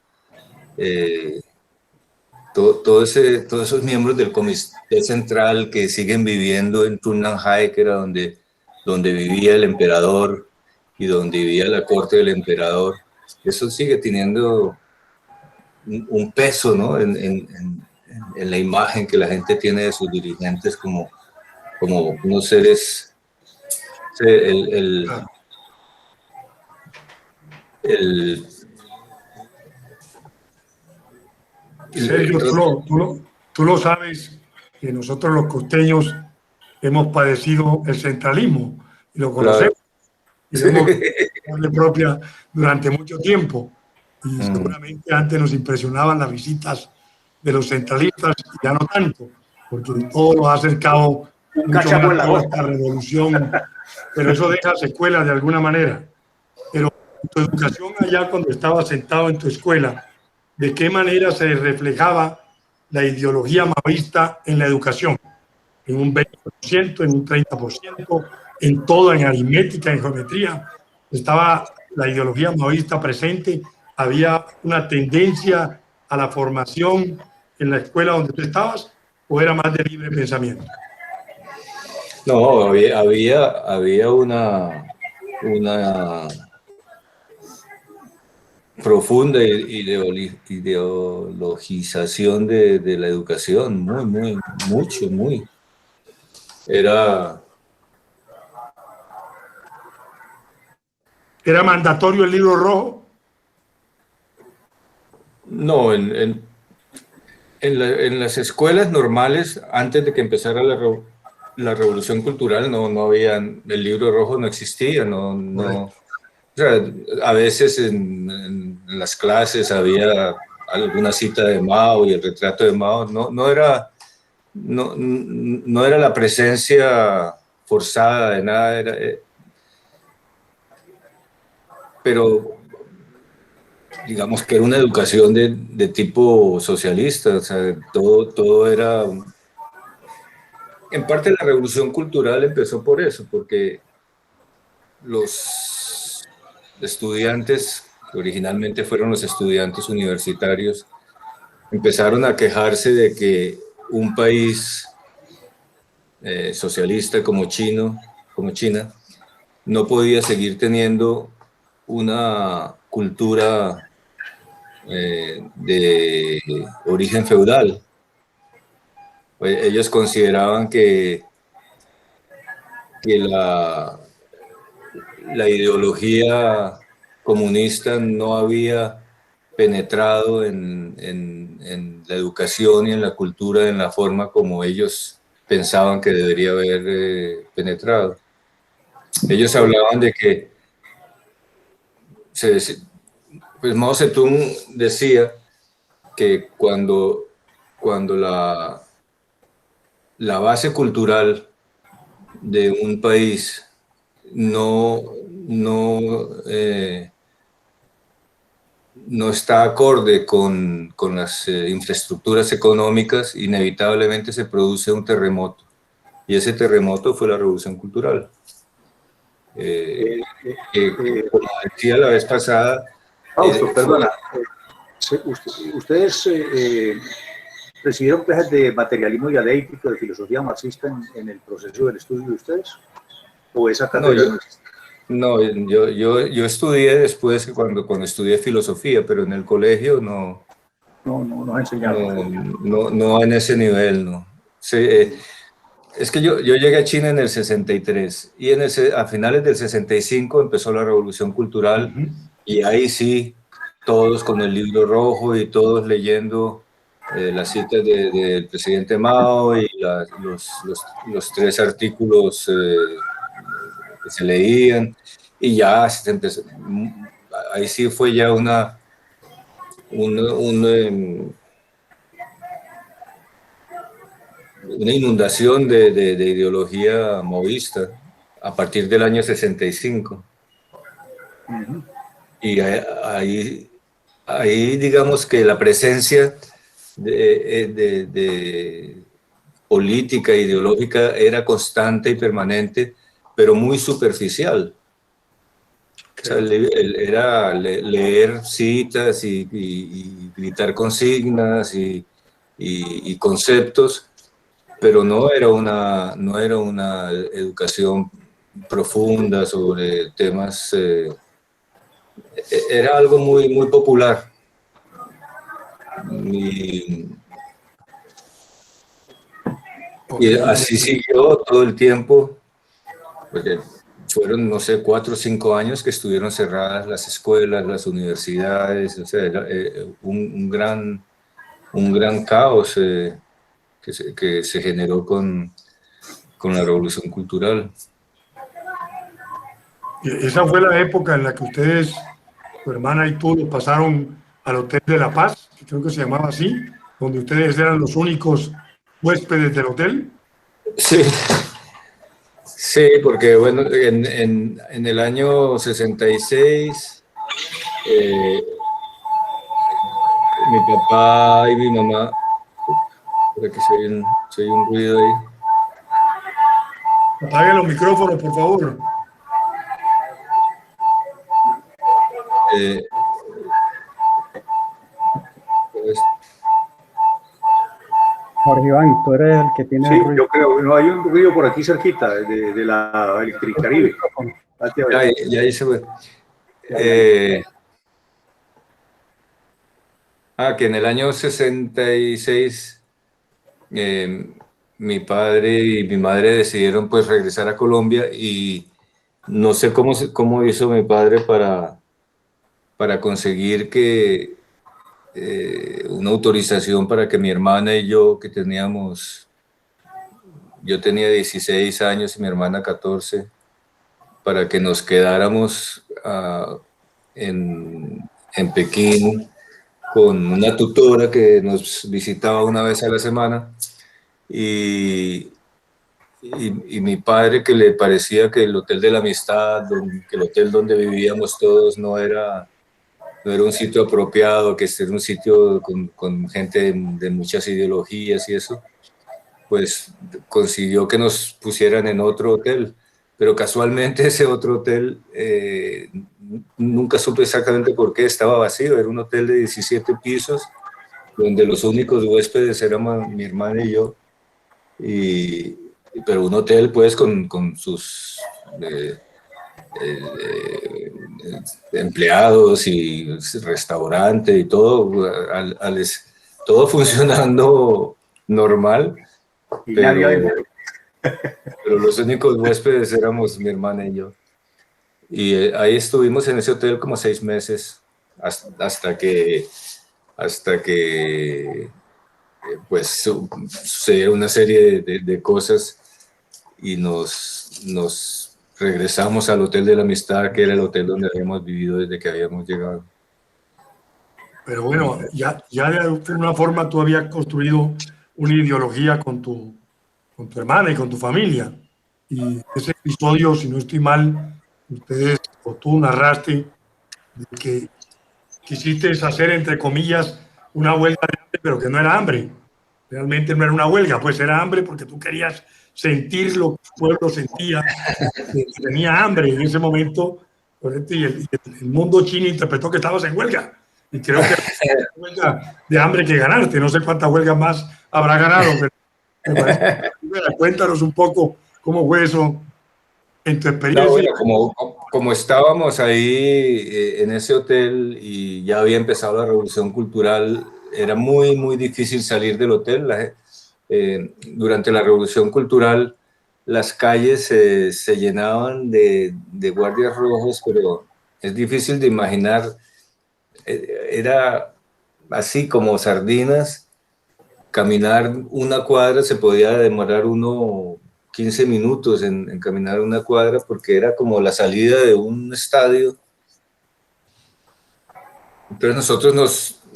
todos esos miembros del Comité Central que siguen viviendo en Tunnanhai, que era donde vivía el emperador y donde vivía la corte del emperador, eso sigue teniendo un peso, ¿no? en la imagen que la gente tiene de sus dirigentes como unos seres, Sergio, tú lo sabes, que nosotros los costeños hemos padecido el centralismo y lo conocemos. Claro. Y lo hemos carne propia durante mucho tiempo. Y seguramente antes nos impresionaban las visitas de los centralistas, y ya no tanto, porque todo lo ha acercado mucho más a esta revolución, pero eso deja secuelas de alguna manera. Pero tu educación allá, cuando estabas sentado en tu escuela, ¿de qué manera se reflejaba la ideología maoísta en la educación? ¿En un 20%, en un 30%, en todo, en aritmética, en geometría? ¿Estaba la ideología maoísta presente? ¿Había una tendencia a la formación en la escuela donde tú estabas, o era más de libre pensamiento? No, había una profunda ideologización de la educación, muy. ¿Era mandatorio el libro rojo? No, en las escuelas normales, antes de que empezara la revolución cultural, no había, el libro rojo no existía, no. O sea, a veces en las clases había alguna cita de Mao y el retrato de Mao, no era la presencia forzada de nada, pero digamos que era una educación de tipo socialista, o sea, todo era... En parte la revolución cultural empezó por eso, porque los estudiantes, que originalmente fueron los estudiantes universitarios, empezaron a quejarse de que un país socialista como China, no podía seguir teniendo una cultura de origen feudal. Ellos consideraban que la ideología comunista no había penetrado en la educación y en la cultura en la forma como ellos pensaban que debería haber penetrado. Ellos hablaban de que, pues Mao Zedong decía que cuando la base cultural de un país no está acorde con las infraestructuras económicas, inevitablemente se produce un terremoto. Y ese terremoto fue la Revolución Cultural. Como decía la vez pasada... Fausto, perdona. ¿Ustedes recibieron clases de materialismo dialéctico, de filosofía marxista en el proceso del estudio de ustedes? ¿O esa cátedra no existe? No, yo estudié después cuando estudié filosofía, pero en el colegio no enseñaron. No en ese nivel, no. Sí, es que yo llegué a China en el 63 y a finales del 65 empezó la Revolución Cultural y ahí sí, todos con el libro rojo y todos leyendo las citas del presidente Mao y los 3 artículos que se leían y ya se empezó, ahí sí fue ya una inundación de ideología maoísta a partir del año 65. Y ahí digamos que la presencia de política ideológica era constante y permanente, pero muy superficial. O sea, era leer citas y gritar consignas y conceptos, pero no era una educación profunda sobre temas. Era algo muy, muy popular. Y así siguió todo el tiempo, porque fueron, no sé, 4 o 5 años que estuvieron cerradas las escuelas, las universidades, o sea, era un gran caos que se generó con la Revolución Cultural. Esa fue la época en la que ustedes, tu hermana y tú, pasaron al Hotel de la Paz, que creo que se llamaba así, donde ustedes eran los únicos huéspedes del hotel. Sí, sí, porque bueno, en el año 66, mi papá y mi mamá, por aquí se oye un ruido ahí. Apaguen los micrófonos, por favor. Jorge Iván, tú eres el que tiene Sí, el ruido. yo creo, no hay un ruido por aquí cerquita de la Electricaribe. Ya ahí se ve. Que en el año 66 mi padre y mi madre decidieron pues regresar a Colombia y no sé cómo hizo mi padre para conseguir una autorización para que mi hermana y yo, yo tenía 16 años y mi hermana 14, para que nos quedáramos en Pekín con una tutora que nos visitaba una vez a la semana y mi padre, que le parecía que el Hotel de la Amistad, que el hotel donde vivíamos todos no era un sitio apropiado, que era un sitio con gente de muchas ideologías y eso, pues consiguió que nos pusieran en otro hotel. Pero casualmente ese otro hotel, nunca supe exactamente por qué, estaba vacío. Era un hotel de 17 pisos, donde los únicos huéspedes éramos mi hermana y yo. Y pero un hotel pues con sus empleados y restaurante y todo, todo funcionando normal, Y nadie pero los únicos huéspedes éramos mi hermana y yo. Y ahí estuvimos en ese hotel como 6 meses, hasta que pues sucedieron una serie de cosas y nos regresamos al Hotel de la Amistad, que era el hotel donde habíamos vivido desde que habíamos llegado. Pero bueno, ya de alguna forma tú habías construido una ideología con tu hermana y con tu familia. Y ese episodio, si no estoy mal, ustedes o tú narraste de que quisiste hacer, entre comillas, una huelga de hambre, pero que no era hambre. Realmente no era una huelga, pues era hambre porque tú querías sentir lo que el pueblo sentía, que tenía hambre en ese momento, y el mundo chino interpretó que estabas en huelga. Y creo que era una huelga de hambre que ganaste. No sé cuántas huelgas más habrá ganado, pero me parece. Cuéntanos un poco cómo fue eso en tu experiencia. No, bueno, como estábamos ahí en ese hotel y ya había empezado la revolución cultural, era muy, muy difícil salir del hotel. Durante la revolución cultural, las calles se llenaban de guardias rojos, pero es difícil de imaginar. Era así como sardinas. Caminar una cuadra se podía demorar uno 15 minutos en caminar una cuadra, porque era como la salida de un estadio. Entonces nosotros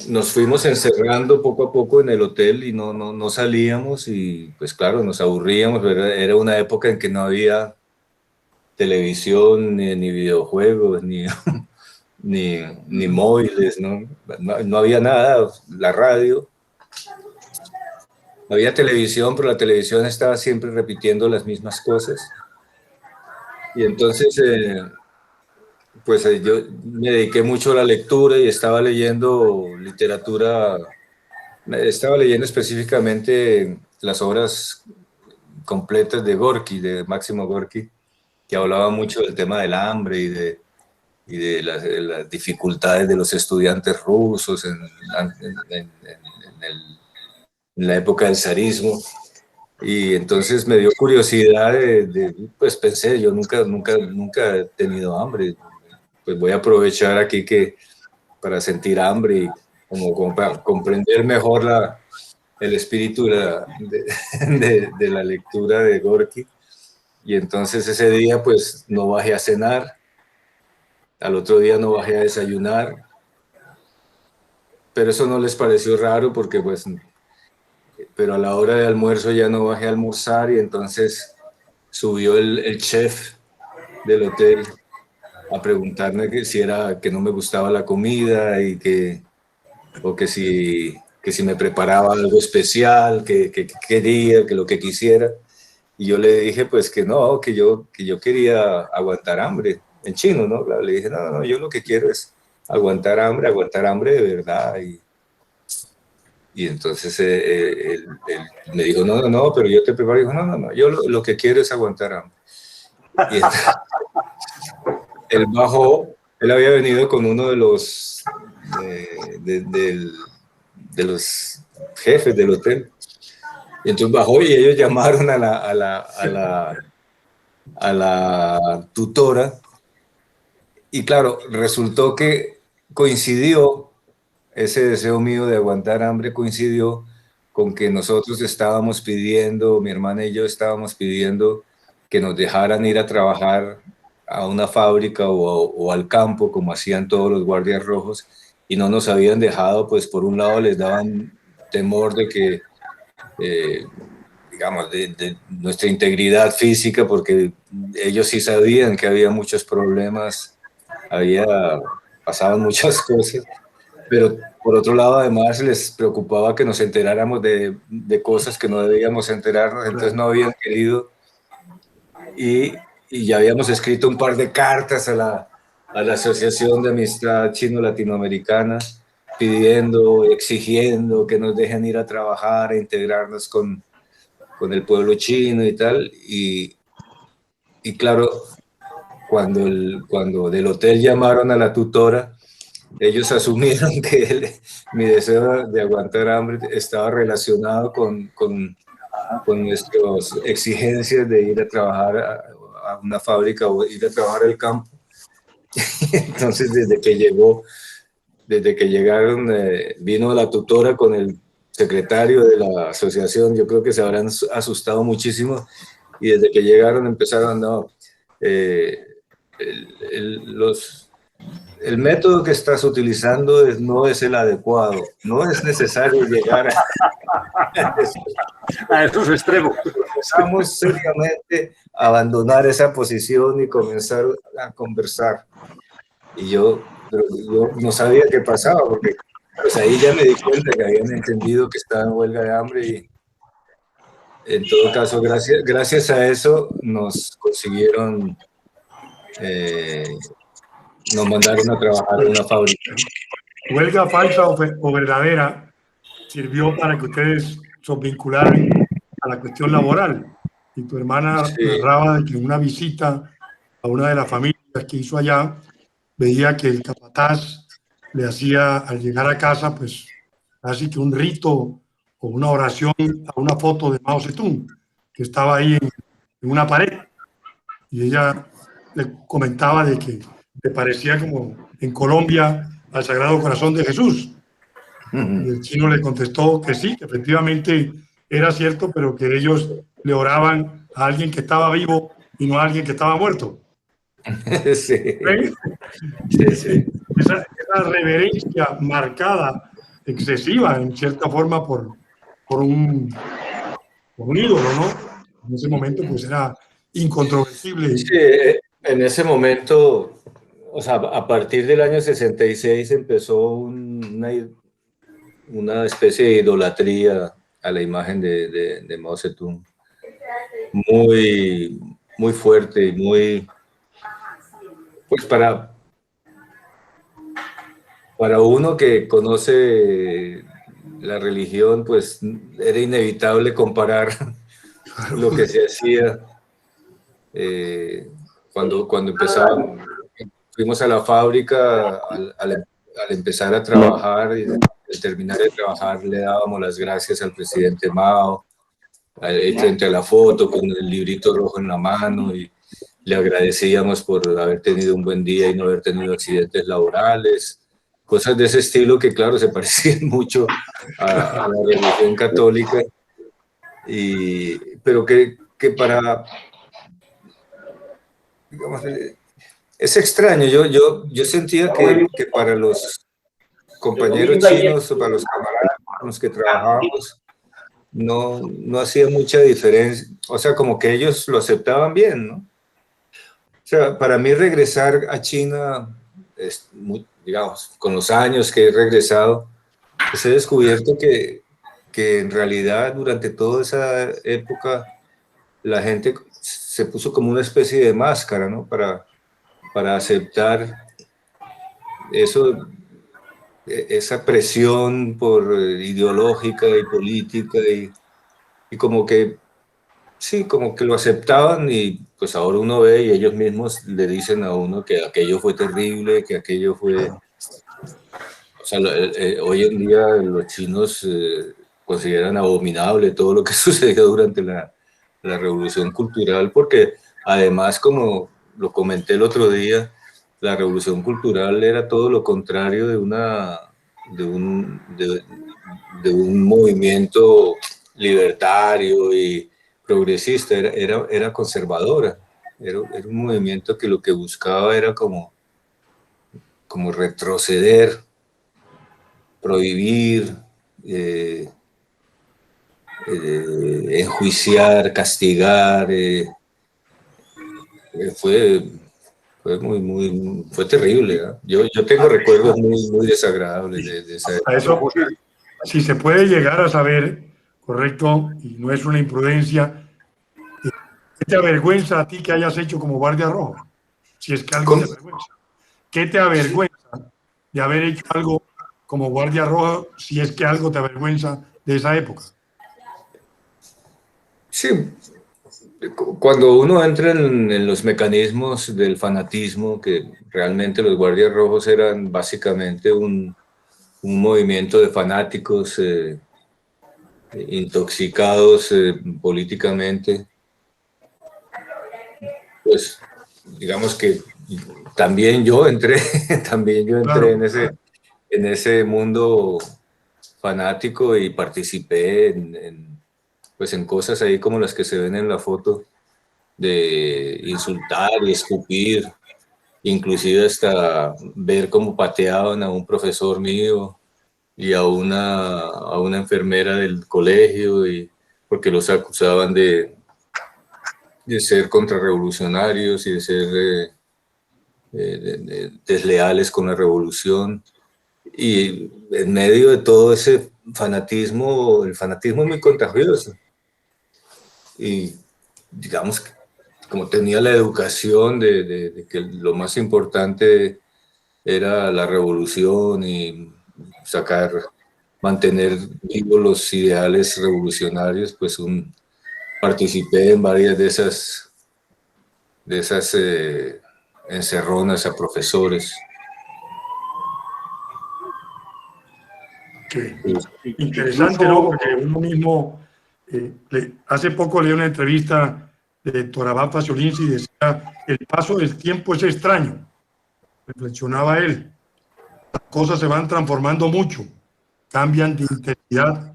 nos fuimos encerrando poco a poco en el hotel y no salíamos, y pues claro, nos aburríamos. Era una época en que no había televisión, ni videojuegos, ni móviles, no había nada, la radio. Había televisión, pero la televisión estaba siempre repitiendo las mismas cosas. Y entonces, pues yo me dediqué mucho a la lectura y estaba leyendo literatura. Estaba leyendo específicamente las obras completas de Gorky, de Máximo Gorky, que hablaba mucho del tema del hambre y de las dificultades de los estudiantes rusos en la época del zarismo. Y entonces me dio curiosidad pues pensé, yo nunca he tenido hambre, pues voy a aprovechar aquí para sentir hambre y como para comprender mejor el espíritu de la lectura de Gorky. Y entonces ese día pues no bajé a cenar, al otro día no bajé a desayunar, pero eso no les pareció raro porque pues... Pero a la hora de almuerzo ya no bajé a almorzar, y entonces subió el chef del hotel a preguntarme que no me gustaba la comida o que si me preparaba algo especial, que quería, que lo que quisiera. Y yo le dije pues que no, que yo quería aguantar hambre, en chino, ¿no? Le dije, no, yo lo que quiero es aguantar hambre de verdad. Y entonces él me dijo, no, pero yo te preparo. Y dijo, no, yo lo que quiero es aguantar hambre. Y entonces, él bajó, él había venido con uno de los jefes del hotel. Y entonces bajó y ellos llamaron a la tutora. Y claro, resultó que coincidió. Ese deseo mío de aguantar hambre coincidió con que nosotros estábamos pidiendo, mi hermana y yo estábamos pidiendo que nos dejaran ir a trabajar a una fábrica o al campo, como hacían todos los guardias rojos, y no nos habían dejado, pues por un lado les daban temor de que, digamos, de nuestra integridad física, porque ellos sí sabían que había muchos problemas, pasaban muchas cosas. Pero por otro lado, además, les preocupaba que nos enteráramos de cosas que no debíamos enterarnos, entonces no habían querido. Y ya habíamos escrito un par de cartas a la Asociación de Amistad Chino-Latinoamericana, pidiendo, exigiendo que nos dejen ir a trabajar, a integrarnos con con el pueblo chino y tal, y claro, cuando del hotel llamaron a la tutora, ellos asumieron que mi deseo de aguantar hambre estaba relacionado con nuestras exigencias de ir a trabajar a una fábrica o ir a trabajar al campo. Entonces, desde que llegaron, vino la tutora con el secretario de la asociación, yo creo que se habrán asustado muchísimo, y desde que llegaron empezaron, no, el método que estás utilizando no es el adecuado, no es necesario llegar a esos extremos. Empezamos seriamente a abandonar esa posición y comenzar a conversar. Y yo no sabía qué pasaba, porque pues ahí ya me di cuenta que habían entendido que estaba en huelga de hambre, y en todo caso, gracias a eso nos consiguieron, nos mandaron a trabajar en una fábrica. ¿Huelga falsa o verdadera sirvió para que ustedes se vincularan a la cuestión laboral? Y tu hermana narraba de que en una visita a una de las familias que hizo allá, veía que el capataz le hacía, al llegar a casa, pues casi que un rito o una oración a una foto de Mao Zedong que estaba ahí en una pared, y ella le comentaba de que le parecía como en Colombia al Sagrado Corazón de Jesús. Y el chino le contestó que sí, que efectivamente era cierto, pero que ellos le oraban a alguien que estaba vivo y no a alguien que estaba muerto. Sí. Sí. Esa reverencia marcada, excesiva, en cierta forma, por un ídolo, ¿no? En ese momento, pues era incontrovertible. Sí, en ese momento, o sea, a partir del año 66 empezó una especie de idolatría a la imagen de Mao Zedong, muy, muy fuerte y muy, pues para uno que conoce la religión, pues era inevitable comparar lo que se hacía cuando empezábamos. Fuimos a la fábrica, al empezar a trabajar y al terminar de trabajar le dábamos las gracias al presidente Mao, frente a la foto con el librito rojo en la mano, y le agradecíamos por haber tenido un buen día y no haber tenido accidentes laborales, cosas de ese estilo que claro se parecían mucho a la religión católica, pero que para, digamos, es extraño. Yo sentía que para los compañeros chinos o para los camaradas con los que trabajábamos no hacía mucha diferencia, o sea, como que ellos lo aceptaban bien, ¿no? O sea, para mí regresar a China, digamos, con los años que he regresado, pues he descubierto que en realidad durante toda esa época la gente se puso como una especie de máscara, ¿no? Para aceptar esa presión ideológica y política, y como que sí, como que lo aceptaban, y pues ahora uno ve y ellos mismos le dicen a uno que aquello fue terrible, que aquello fue... O sea, hoy en día los chinos consideran abominable todo lo que sucedió durante la Revolución Cultural, porque además, como lo comenté el otro día, la Revolución Cultural era todo lo contrario de un movimiento libertario y progresista, era conservadora, era un movimiento que lo que buscaba era como retroceder, prohibir, enjuiciar, castigar. Fue terrible, ¿eh? Yo tengo recuerdos muy desagradables de esa época. A eso, si se puede llegar a saber, correcto, y no es una imprudencia, ¿qué te avergüenza a ti que hayas hecho como guardia roja? Si es que algo te avergüenza. ¿Qué te avergüenza de haber hecho algo como guardia roja, si es que algo te avergüenza de esa época? Sí, cuando uno entra en los mecanismos del fanatismo, que realmente los Guardias Rojos eran básicamente un movimiento de fanáticos intoxicados políticamente, pues digamos que también yo entré, también yo entré Claro. en ese mundo fanático y participé pues en cosas ahí como las que se ven en la foto, de insultar y escupir, inclusive hasta ver cómo pateaban a un profesor mío y a una enfermera del colegio, y porque los acusaban de ser contrarrevolucionarios y de ser desleales con la revolución. Y en medio de todo ese fanatismo, el fanatismo es muy contagioso. Y digamos que como tenía la educación de que lo más importante era la revolución y mantener vivos los ideales revolucionarios, pues participé en varias de esas encerronas a profesores. Que interesante, ¿no? Porque uno mismo, hace poco leí una entrevista de Torabá Faciolince y decía, el paso del tiempo es extraño, reflexionaba él. Las cosas se van transformando mucho, cambian de intensidad,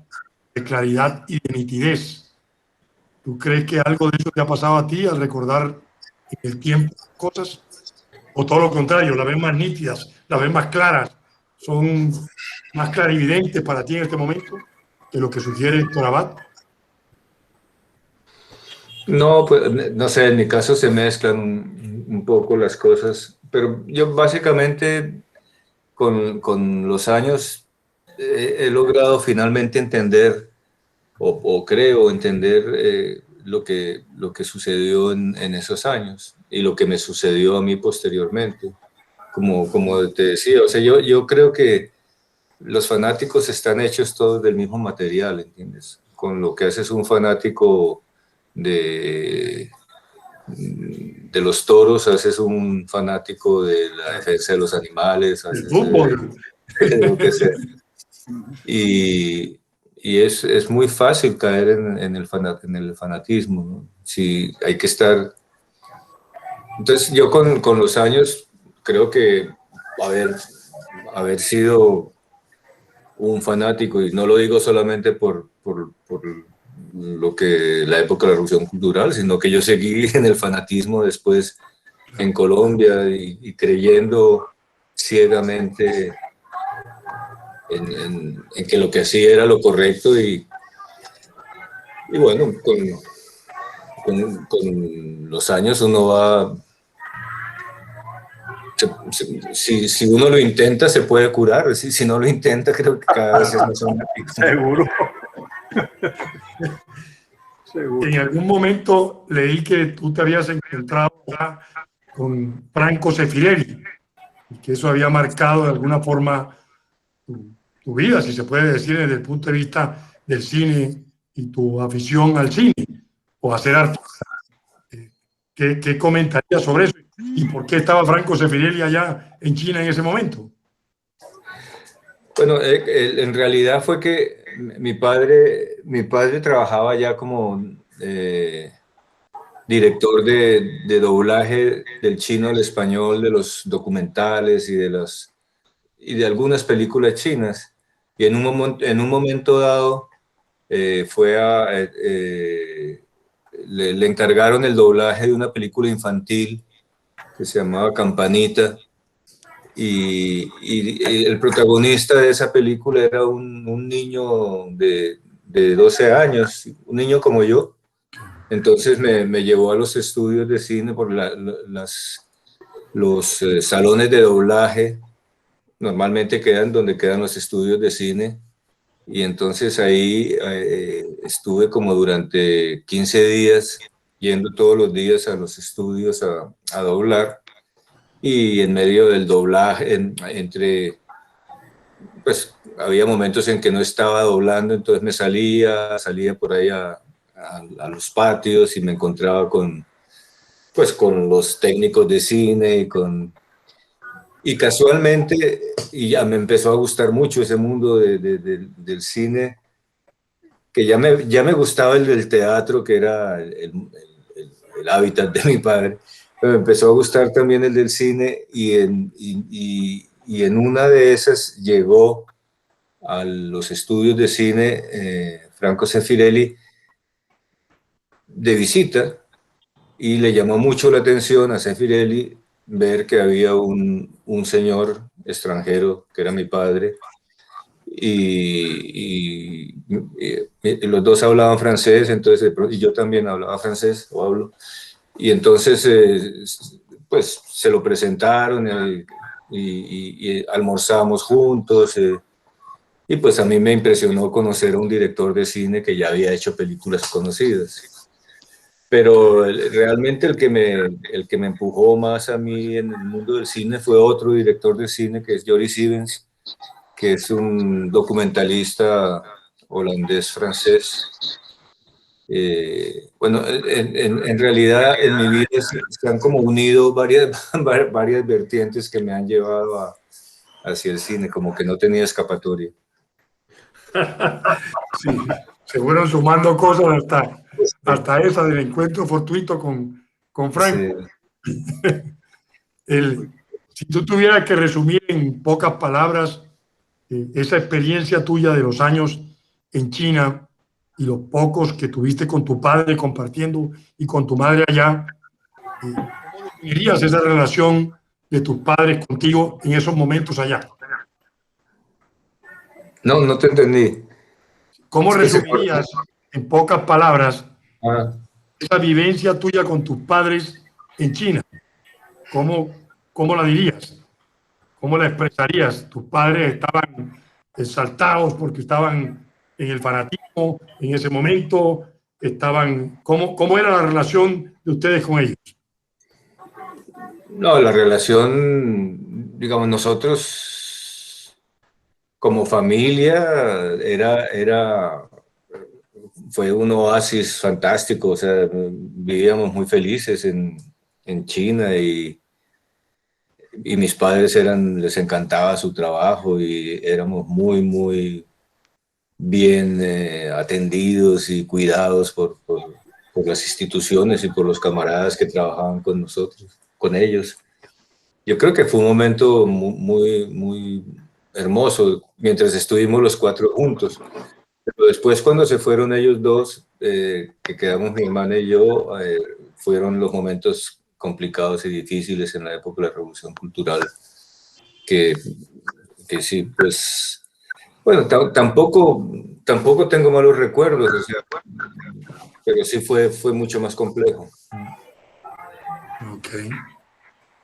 de claridad y de nitidez. ¿Tú crees que algo de eso te ha pasado a ti al recordar en el tiempo cosas? ¿O todo lo contrario, las ves más nítidas, las ves más claras, son más clarividentes para ti en este momento que lo que sugiere Torabá? No, pues no sé, en mi caso se mezclan un poco las cosas, pero yo básicamente con los años he logrado finalmente entender, o creo entender lo que sucedió en esos años y lo que me sucedió a mí posteriormente. Como te decía, o sea, yo creo que los fanáticos están hechos todos del mismo material, ¿entiendes? Con lo que haces un fanático de los toros, haces un fanático de la defensa de los animales, El haces fútbol. lo que sea. Y es muy fácil caer en el fanatismo, ¿no? Sí, hay que estar... Entonces yo con los años creo que haber sido un fanático, y no lo digo solamente por lo que la época de la Revolución Cultural, sino que yo seguí en el fanatismo después en Colombia y creyendo ciegamente en que lo que hacía era lo correcto, y bueno, con los años uno va... Si uno lo intenta, se puede curar. Si no lo intenta, creo que cada vez es más fanático. Seguro. Seguro. En algún momento leí que tú te habías encontrado ya con Franco Sefirelli y que eso había marcado de alguna forma tu vida, si se puede decir, desde el punto de vista del cine y tu afición al cine o a ser artista. ¿Qué comentarías sobre eso? ¿Y por qué estaba Franco Sefirelli allá en China en ese momento? Bueno, en realidad fue que mi padre trabajaba ya como director de doblaje del chino al español, de los documentales y de algunas películas chinas. Y en un momento dado le encargaron el doblaje de una película infantil que se llamaba Campanita. Y el protagonista de esa película era un niño de 12 años, un niño como yo. Entonces me llevó a los estudios de cine por los salones de doblaje, normalmente quedan donde quedan los estudios de cine. Y entonces ahí estuve como durante 15 días, yendo todos los días a los estudios a doblar. Y en medio del doblaje, pues había momentos en que no estaba doblando, entonces salía por ahí a a los patios y me encontraba pues, con los técnicos de cine y casualmente, y ya me empezó a gustar mucho ese mundo del cine, que ya me gustaba el del teatro, que era el hábitat de mi padre, pero me empezó a gustar también el del cine y en una de esas llegó a los estudios de cine Franco Sefirelli de visita y le llamó mucho la atención a Sefirelli ver que había un señor extranjero que era mi padre y los dos hablaban francés, entonces, y yo también hablaba francés o hablo, y entonces pues se lo presentaron y almorzamos juntos y pues a mí me impresionó conocer a un director de cine que ya había hecho películas conocidas. Pero realmente el que me empujó más a mí en el mundo del cine fue otro director de cine que es Joris Ivens, que es un documentalista holandés-francés. Bueno, en realidad en mi vida se han como unido varias vertientes que me han llevado hacia el cine, como que no tenía escapatoria. Sí, se fueron sumando cosas hasta esa del encuentro fortuito con Franco. Sí. Si tú tuvieras que resumir en pocas palabras esa experiencia tuya de los años en China y los pocos que tuviste con tu padre compartiendo y con tu madre allá, ¿cómo definirías esa relación de tus padres contigo en esos momentos allá? No te entendí. ¿Cómo resumirías en pocas palabras esa vivencia tuya con tus padres en China? ¿Cómo la dirías? ¿Cómo la expresarías? ¿Tus padres estaban exaltados porque estaban en el fanatismo en ese momento? ¿Cómo era la relación de ustedes con ellos? No, la relación, digamos, nosotros como familia fue un oasis fantástico, o sea, vivíamos muy felices en China y mis padres les encantaba su trabajo y éramos muy, muy bien atendidos y cuidados por las instituciones y por los camaradas que trabajaban con nosotros, con ellos. Yo creo que fue un momento muy, muy hermoso mientras estuvimos los cuatro juntos. Pero después, cuando se fueron ellos dos, que quedamos mi hermana y yo, fueron los momentos complicados y difíciles en la época de la Revolución Cultural, que sí, pues, bueno, tampoco tengo malos recuerdos, o sea, pero sí fue mucho más complejo. Ok.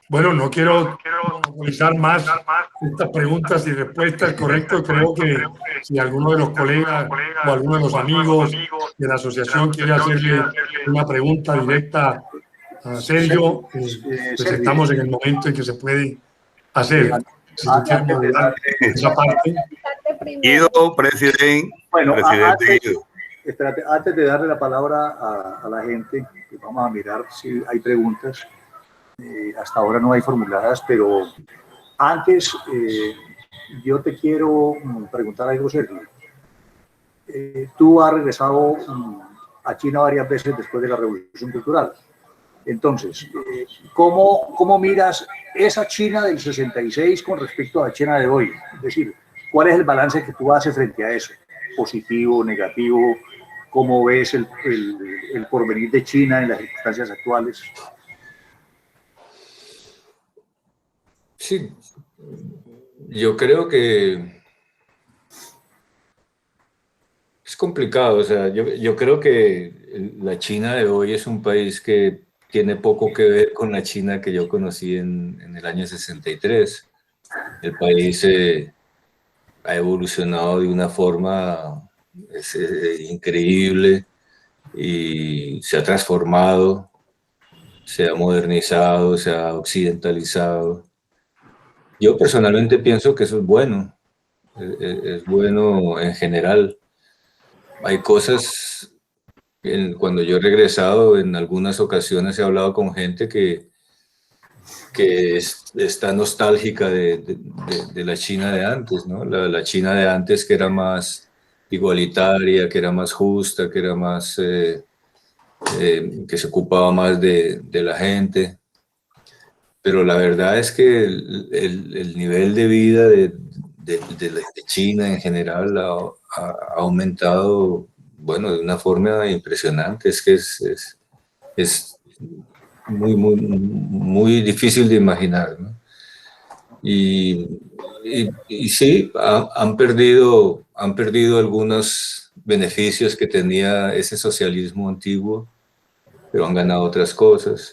Bueno, no quiero monopolizar más estas preguntas y respuestas. Correcto, creo que si alguno de los colegas o alguno de los amigos de la asociación quiere hacerle una pregunta directa a Sergio, pues estamos en el momento en que se puede hacer. Si tú quieres moderar esa parte. Guido, presidente. Bueno, presidente Guido. Espérate, antes de darle la palabra a la gente, vamos a mirar si hay preguntas. Hasta ahora no hay formuladas, pero antes yo te quiero preguntar algo, Sergio. Tú has regresado a China varias veces después de la Revolución Cultural. Entonces, ¿cómo miras esa China del 66 con respecto a la China de hoy? Es decir, ¿cuál es el balance que tú haces frente a eso? ¿Positivo, negativo? ¿Cómo ves el porvenir de China en las circunstancias actuales? Sí, yo creo que es complicado, o sea, yo creo que la China de hoy es un país que tiene poco que ver con la China que yo conocí en el año 63. El país ha evolucionado de una forma increíble y se ha transformado, se ha modernizado, se ha occidentalizado. Yo personalmente pienso que eso es bueno, es bueno en general. Hay cosas cuando yo he regresado, en algunas ocasiones he hablado con gente que está nostálgica de la China de antes, ¿no? La China de antes, que era más igualitaria, que era más justa, que era más, que se ocupaba más de la gente. Pero la verdad es que el nivel de vida de China en general ha aumentado, bueno, de una forma impresionante. Es que es muy difícil de imaginar, ¿no? Y sí, han perdido algunos beneficios que tenía ese socialismo antiguo, pero han ganado otras cosas.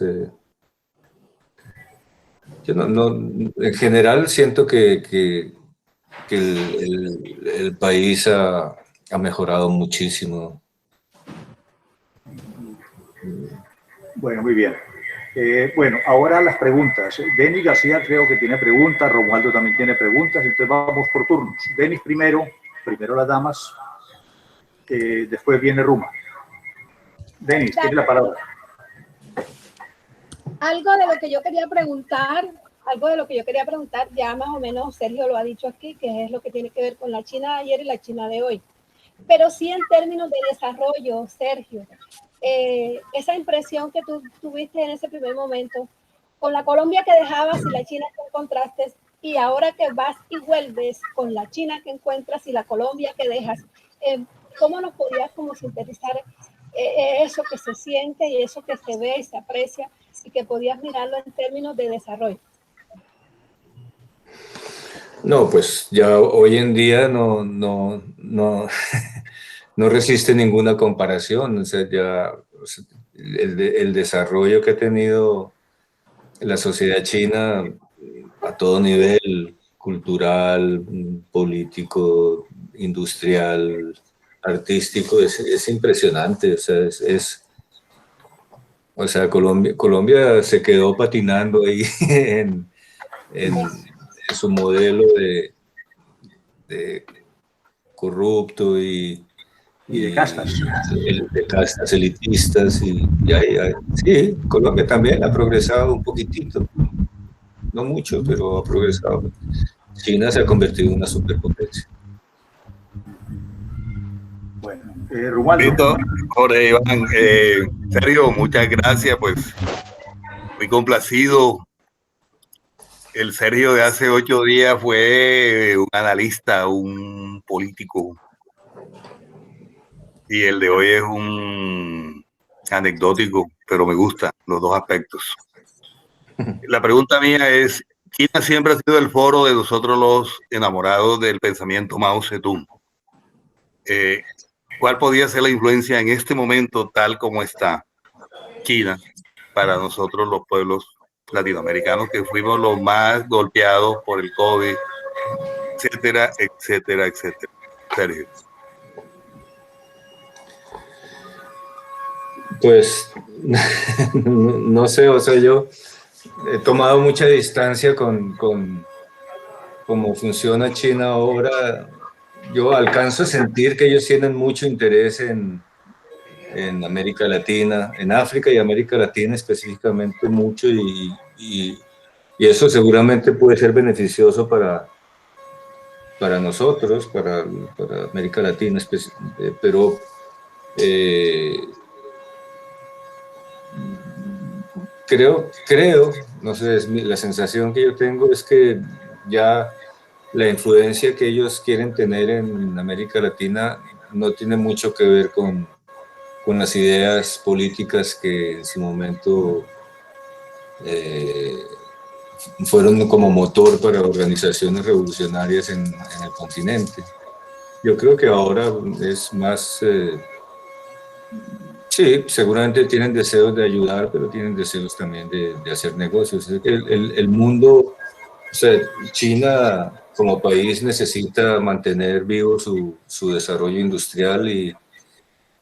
Yo en general siento que el país ha mejorado muchísimo. Bueno, muy bien. Bueno, ahora las preguntas. Denis García creo que tiene preguntas, Romualdo también tiene preguntas, entonces vamos por turnos. Denis primero las damas, después viene Ruma. Denis, tiene la palabra. Algo de lo que yo quería preguntar, ya más o menos Sergio lo ha dicho aquí, que es lo que tiene que ver con la China de ayer y la China de hoy. Pero sí en términos de desarrollo, Sergio, esa impresión que tú tuviste en ese primer momento, con la Colombia que dejabas y la China que encontraste, y ahora que vas y vuelves con la China que encuentras y la Colombia que dejas, ¿cómo nos podías como sintetizar eso que se siente y eso que se ve y se aprecia y que podías mirarlo en términos de desarrollo? No, pues ya hoy en día no resiste ninguna comparación. O sea, ya el desarrollo que ha tenido la sociedad china a todo nivel, cultural, político, industrial, artístico, es impresionante. O sea, Colombia se quedó patinando ahí en su modelo de corrupto y de castas. De castas elitistas. Sí, Colombia también ha progresado un poquitito, no mucho, pero ha progresado. China se ha convertido en una superpotencia. Bueno, Romualdo. Listo, Jorge Iván, Sergio, muchas gracias, pues muy complacido. El Sergio de hace 8 días fue un analista, un político, y el de hoy es un anecdótico, pero me gustan los dos aspectos. La pregunta mía es, China siempre ha sido el foro de nosotros los enamorados del pensamiento Mao Zedong. ¿Cuál podría ser la influencia en este momento tal como está China para nosotros los pueblos latinoamericanos que fuimos los más golpeados por el COVID, etcétera, etcétera, etcétera? Sergio. Pues no sé, o sea, yo he tomado mucha distancia con cómo funciona China ahora. Yo alcanzo a sentir que ellos tienen mucho interés en América Latina, en África y América Latina específicamente mucho, y eso seguramente puede ser beneficioso para nosotros, para América Latina, pero creo, no sé, la sensación que yo tengo es que ya la influencia que ellos quieren tener en América Latina no tiene mucho que ver con las ideas políticas que en su momento fueron como motor para organizaciones revolucionarias en el continente. Yo creo que ahora es más... sí, seguramente tienen deseos de ayudar, pero tienen deseos también de hacer negocios. El mundo, o sea, China como país necesita mantener vivo su desarrollo industrial, y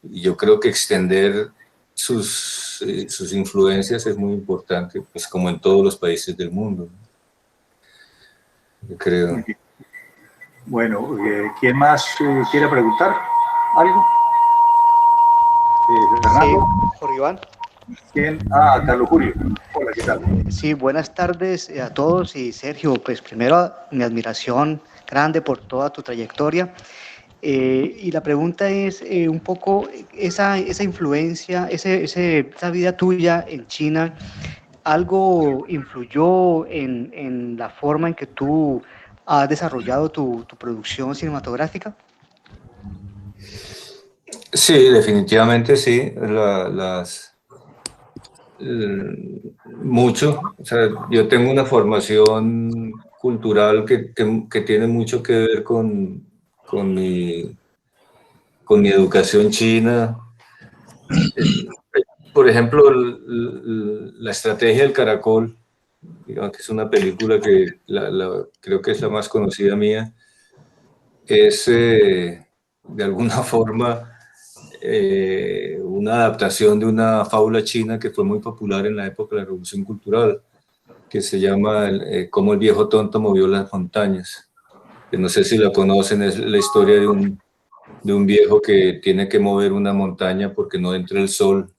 yo creo que extender sus influencias es muy importante, pues como en todos los países del mundo, yo creo. Bueno, ¿quién más quiere preguntar algo? Fernando. Sí, Jorge Iván. ¿Quién? Ah, Carlos Julio. Hola, ¿qué tal? Sí, buenas tardes a todos y Sergio, pues primero mi admiración grande por toda tu trayectoria. Y la pregunta es un poco esa influencia, esa vida tuya en China, ¿algo influyó en la forma en que tú has desarrollado tu producción cinematográfica? Sí, definitivamente sí. Mucho. O sea, yo tengo una formación cultural que tiene mucho que ver con mi educación china. Por ejemplo, la estrategia del caracol, digamos que es una película que creo que es la más conocida mía, es de alguna forma una adaptación de una fábula china que fue muy popular en la época de la Revolución Cultural, que se llama Cómo el viejo tonto movió las montañas. Que no sé si la conocen, es la historia de un viejo que tiene que mover una montaña porque no entra el sol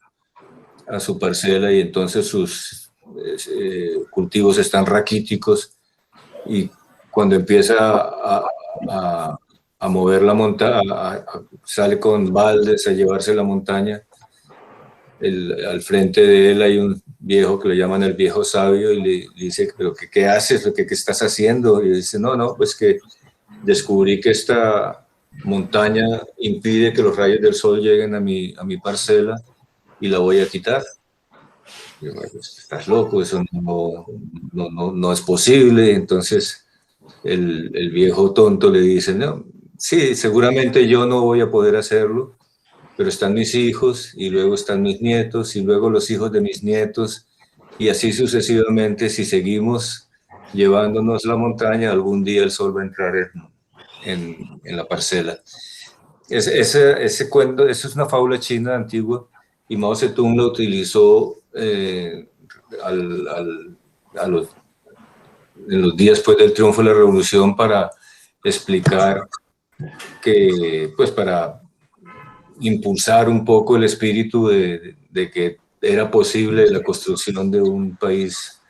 a su parcela y entonces sus cultivos están raquíticos y cuando empieza a mover la montaña, sale con baldes a llevarse la montaña. Al frente de él hay un viejo que le llaman el viejo sabio y le dice, pero ¿qué haces? ¿Qué estás haciendo? Y dice, no, pues que descubrí que esta montaña impide que los rayos del sol lleguen a mi parcela y la voy a quitar. Y yo, pues, estás loco, eso no es posible. Entonces el viejo tonto le dice, no, sí, seguramente yo no voy a poder hacerlo, pero están mis hijos y luego están mis nietos y luego los hijos de mis nietos y así sucesivamente. Si seguimos llevándonos la montaña, algún día el sol va a entrar en la parcela. Ese cuento, eso es una fábula china antigua y Mao Zedong lo utilizó en los días después del triunfo de la revolución para explicar que, pues para impulsar un poco el espíritu de que era posible la construcción de un país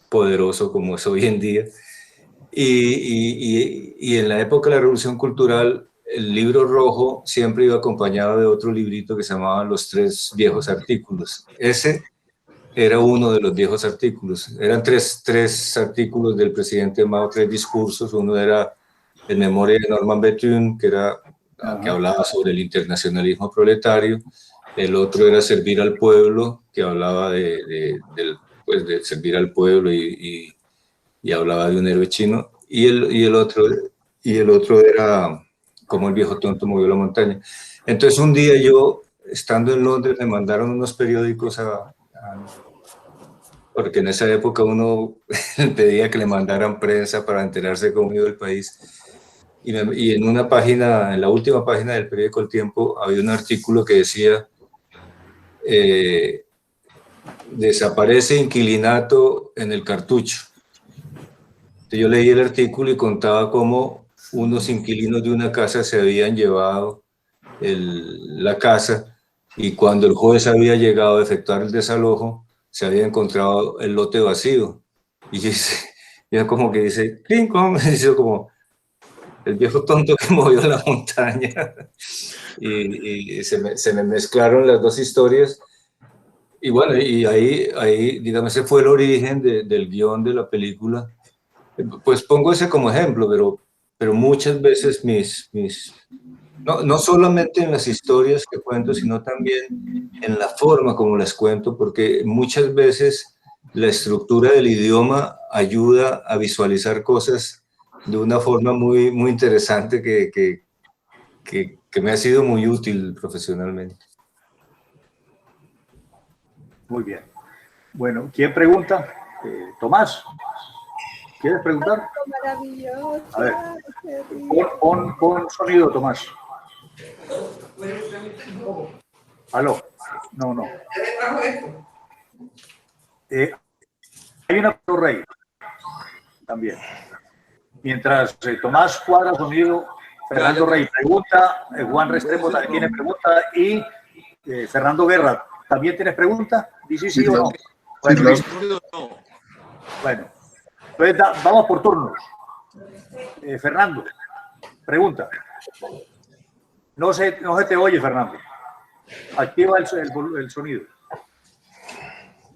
poderoso como es hoy en día. Y en la época de la Revolución Cultural, el libro rojo siempre iba acompañado de otro librito que se llamaba Los Tres Viejos Artículos. Ese era uno de los viejos artículos. Eran tres artículos del presidente Mao, tres discursos. Uno era el Memoria de Norman Bethune, que hablaba sobre el internacionalismo proletario. El otro era Servir al Pueblo, que hablaba de servir al pueblo y hablaba de un héroe chino. Y el otro era Cómo el viejo tonto movió la montaña. Entonces un día yo, estando en Londres, me mandaron unos periódicos porque en esa época uno pedía que le mandaran prensa para enterarse de cómo iba el país. Y en una página, en la última página del periódico El Tiempo, había un artículo que decía desaparece inquilinato en el cartucho. Entonces yo leí el artículo y contaba cómo unos inquilinos de una casa se habían llevado la casa y cuando el juez había llegado a efectuar el desalojo, se había encontrado el lote vacío. Y yo como que dice, dice como el viejo tonto que movió la montaña. Y se me mezclaron las dos historias. Y bueno, y ahí digamos, ese fue el origen del guión de la película. Pues pongo ese como ejemplo, pero muchas veces no solamente en las historias que cuento, sino también en la forma como las cuento, porque muchas veces la estructura del idioma ayuda a visualizar cosas de una forma muy, muy interesante que me ha sido muy útil profesionalmente. Muy bien. Bueno, ¿quién pregunta? Tomás, ¿quieres preguntar? Maravilloso. A ver, pon sonido, Tomás. ¿Aló? No. Hay una Rey también. Mientras Tomás cuadra sonido, Fernando Rey pregunta, Juan Restrepo también tiene pregunta y Fernando Guerra, ¿también tienes pregunta? ¿Dice sí o no? Bueno, bueno, entonces vamos por turnos. Fernando, pregunta. No se te oye, Fernando. Activa el sonido.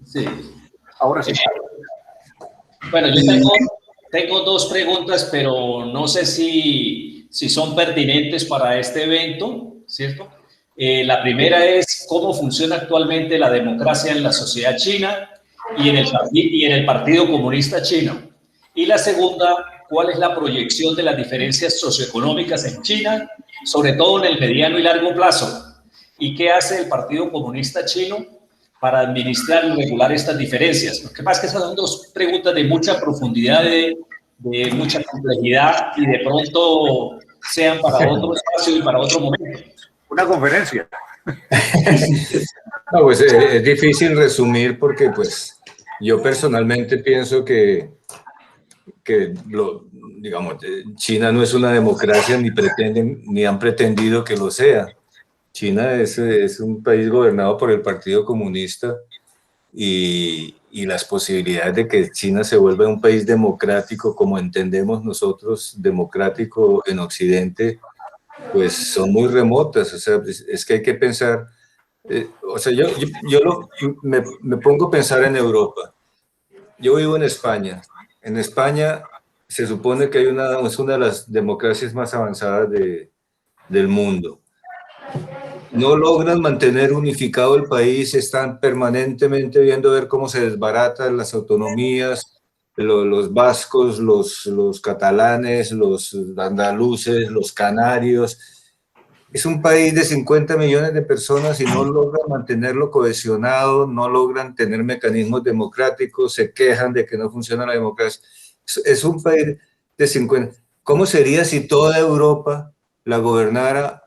Sí. Ahora sí. Bueno, yo tengo dos preguntas, pero no sé si son pertinentes para este evento, ¿cierto? La primera es cómo funciona actualmente la democracia en la sociedad china y en el Partido Comunista Chino. Y la segunda, ¿cuál es la proyección de las diferencias socioeconómicas en China, sobre todo en el mediano y largo plazo? ¿Y qué hace el Partido Comunista Chino para administrar y regular estas diferencias? Lo que pasa es que esas son dos preguntas de mucha profundidad, de mucha complejidad, y de pronto sean para otro espacio y para otro momento. Una conferencia. No, pues es difícil resumir porque pues yo personalmente pienso que digamos, China no es una democracia ni han pretendido que lo sea. China es un país gobernado por el Partido Comunista y las posibilidades de que China se vuelva un país democrático, como entendemos nosotros, democrático en Occidente, pues son muy remotas. O sea, es que hay que pensar, o sea, yo me pongo a pensar en Europa. Yo vivo en España. En España se supone que es una de las democracias más avanzadas del mundo. No logran mantener unificado el país, están permanentemente viendo ver cómo se desbaratan las autonomías, los vascos, los catalanes, los andaluces, los canarios. Es un país de 50 millones de personas y no logran mantenerlo cohesionado, no logran tener mecanismos democráticos, se quejan de que no funciona la democracia. Es un país de 50. ¿Cómo sería si toda Europa la gobernara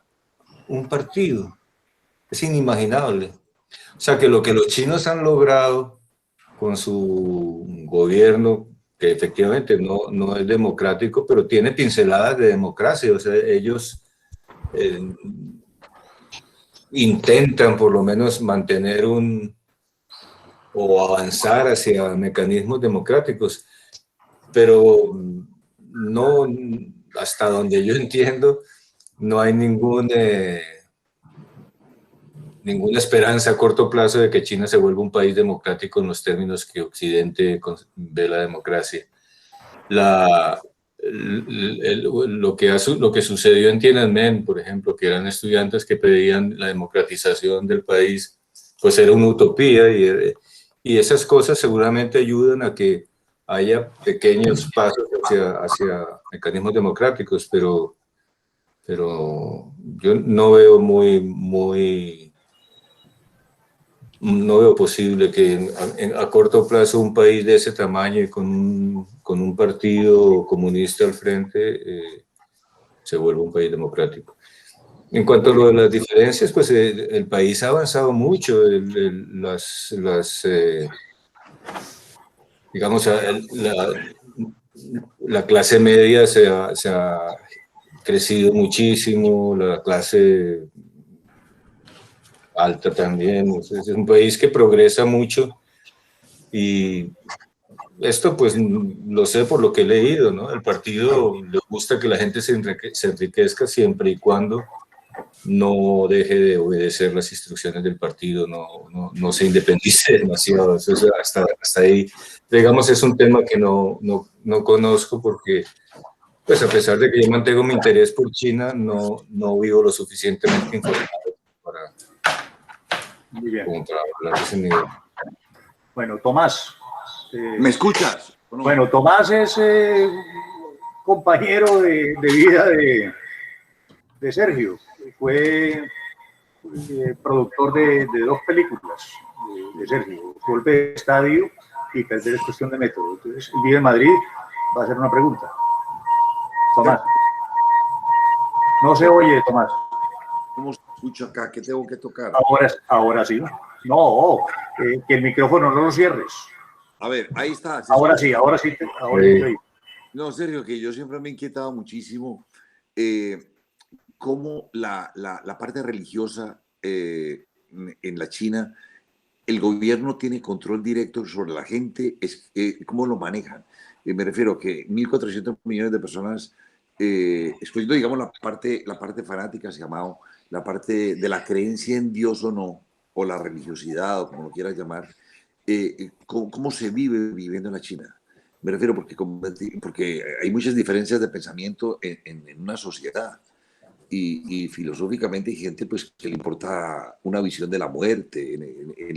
un partido? Es inimaginable. O sea, que lo que los chinos han logrado con su gobierno, que efectivamente no es democrático, pero tiene pinceladas de democracia. O sea, ellos intentan por lo menos mantener o avanzar hacia mecanismos democráticos, pero no, hasta donde yo entiendo, no hay ninguna esperanza a corto plazo de que China se vuelva un país democrático en los términos que Occidente ve la democracia. Lo que sucedió en Tiananmen, por ejemplo, que eran estudiantes que pedían la democratización del país, pues era una utopía y esas cosas seguramente ayudan a que haya pequeños pasos hacia mecanismos democráticos, pero yo no veo no veo posible que a corto plazo un país de ese tamaño y con un partido comunista al frente se vuelva un país democrático. En cuanto a lo de las diferencias, pues el país ha avanzado mucho. Digamos, la clase media se ha crecido muchísimo, la clase alta también. Es un país que progresa mucho y esto pues lo sé por lo que he leído, ¿no? El partido le gusta que la gente se enriquezca siempre y cuando no deje de obedecer las instrucciones del partido, no se independice demasiado. Eso es hasta ahí, digamos, es un tema que no conozco porque, pues a pesar de que yo mantengo mi interés por China, no vivo lo suficientemente informado como para hablar de ese nivel. Bueno, Tomás. ¿Me escuchas? Bueno, Tomás es compañero de vida de Sergio. Fue productor de dos películas de Sergio, Golpe de Estadio y Perder es cuestión de método. Entonces, él vive en Madrid, va a hacer una pregunta. Tomás. No se oye, Tomás. ¿Cómo se escucha acá? ¿Qué tengo que tocar? Ahora sí. No, que el micrófono no lo cierres. A ver, ahí está. Ahora sí. No, Sergio, que yo siempre me he inquietado muchísimo cómo la parte religiosa en la China, el gobierno tiene control directo sobre la gente, ¿cómo lo manejan? Me refiero a que 1.400 millones de personas, excluyendo, digamos, la parte fanática, se llamado, la parte de la creencia en Dios o no, o la religiosidad, o como lo quieras llamar, ¿cómo se vive viviendo en la China? Me refiero porque hay muchas diferencias de pensamiento en una sociedad. Y filosóficamente hay gente pues, que le importa una visión de la muerte, en el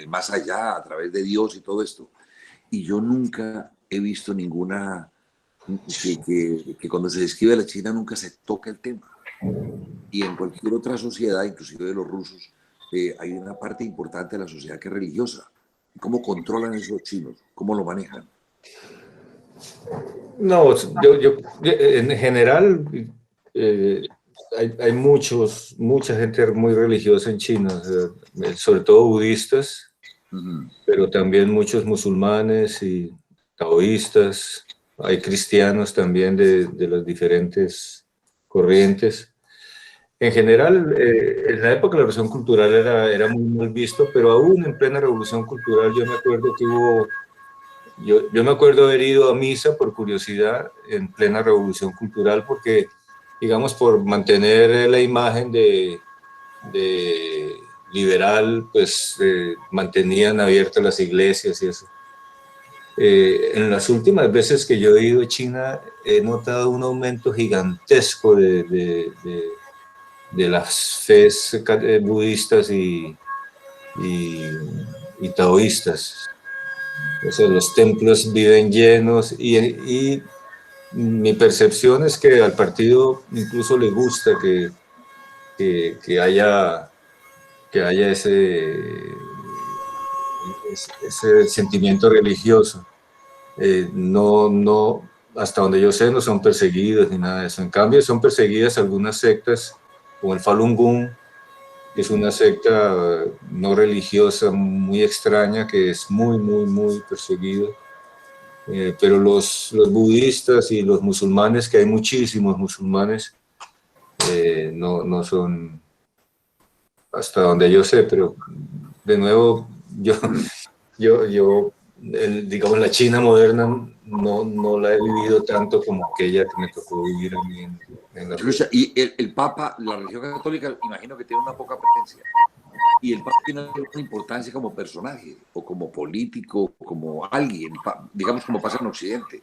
más allá, a través de Dios y todo esto. Y yo nunca he visto ninguna, que cuando se describe la China nunca se toca el tema. Y en cualquier otra sociedad, inclusive de los rusos, hay una parte importante de la sociedad que es religiosa. ¿Cómo controlan esos chinos? ¿Cómo lo manejan? No, yo en general hay mucha gente muy religiosa en China, sobre todo budistas, pero también muchos musulmanes y taoístas, hay cristianos también de las diferentes corrientes. En general, en la época de la Revolución Cultural era muy mal visto, pero aún en plena Revolución Cultural yo me acuerdo que hubo... Yo me acuerdo haber ido a misa por curiosidad en plena Revolución Cultural porque, digamos, por mantener la imagen de liberal, pues mantenían abiertas las iglesias y eso. En las últimas veces que yo he ido a China he notado un aumento gigantesco de las fes budistas y taoístas. O sea, los templos viven llenos y mi percepción es que al partido incluso le gusta que haya ese sentimiento religioso. No, hasta donde yo sé, no son perseguidos ni nada de eso. En cambio, son perseguidas algunas sectas, como el Falun Gong, que es una secta no religiosa muy extraña, que es muy perseguido. Pero los budistas y los musulmanes, que hay muchísimos musulmanes, no son, hasta donde yo sé, pero de nuevo, digamos, la China moderna no la he vivido tanto como aquella que me tocó vivir a mí en la... Y el Papa, la religión católica, imagino que tiene una poca presencia. Y el Papa tiene una importancia como personaje, o como político, o como alguien, digamos como pasa en Occidente,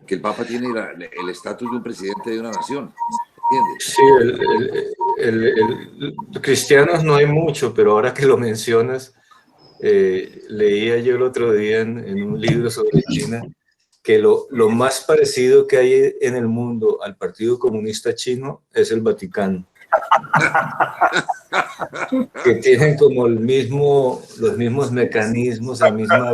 que el Papa tiene el estatus de un presidente de una nación. ¿Entiendes? Sí, cristianos no hay mucho, pero ahora que lo mencionas, leía yo el otro día en un libro sobre China que lo más parecido que hay en el mundo al Partido Comunista Chino es el Vaticano. Que tienen como los mismos mecanismos, la misma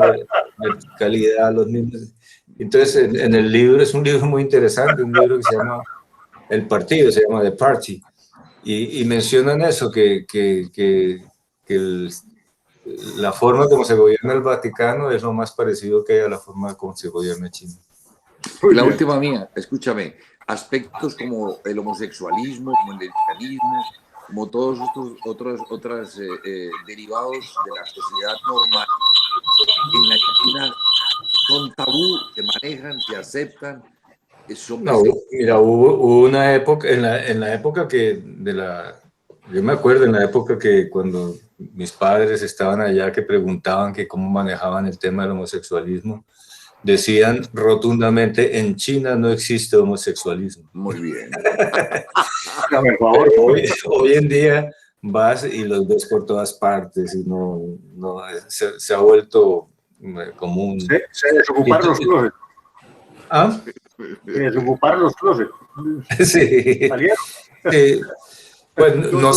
verticalidad, los mismos. Entonces, en el libro, es un libro muy interesante, un libro que se llama El Partido, se llama The Party, y mencionan eso, que la forma como se gobierna el Vaticano es lo más parecido que hay a la forma como se gobierna China. La última mía, escúchame, aspectos como el homosexualismo, como el lesbianismo, como todos estos otros derivados de la sociedad normal, en la China son tabú, se manejan, se aceptan. No, mira, hubo una época, en la época yo me acuerdo en la época que cuando mis padres estaban allá, que preguntaban que cómo manejaban el tema del homosexualismo, decían rotundamente, en China no existe homosexualismo. Muy bien. Por favor. Hoy en día vas y los ves por todas partes y se ha vuelto común. Se desocuparon los closets. ¿Ah? Se desocuparon los closets. Sí. Pues no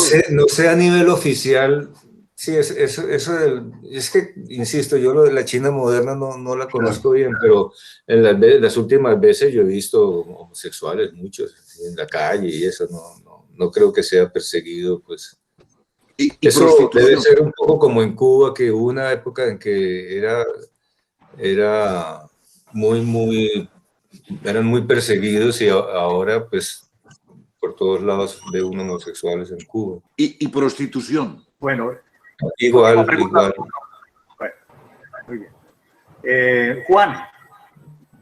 sé a nivel oficial. Sí, es que, insisto, yo lo de la China moderna no la conozco bien, pero en las últimas veces yo he visto homosexuales, muchos, en la calle y eso, no creo que sea perseguido, pues. Eso debe ser un poco como en Cuba, que hubo una época en que eran muy perseguidos y ahora, pues, por todos lados ve uno homosexuales en Cuba. Y prostitución. Bueno, Igual. Bueno, muy bien.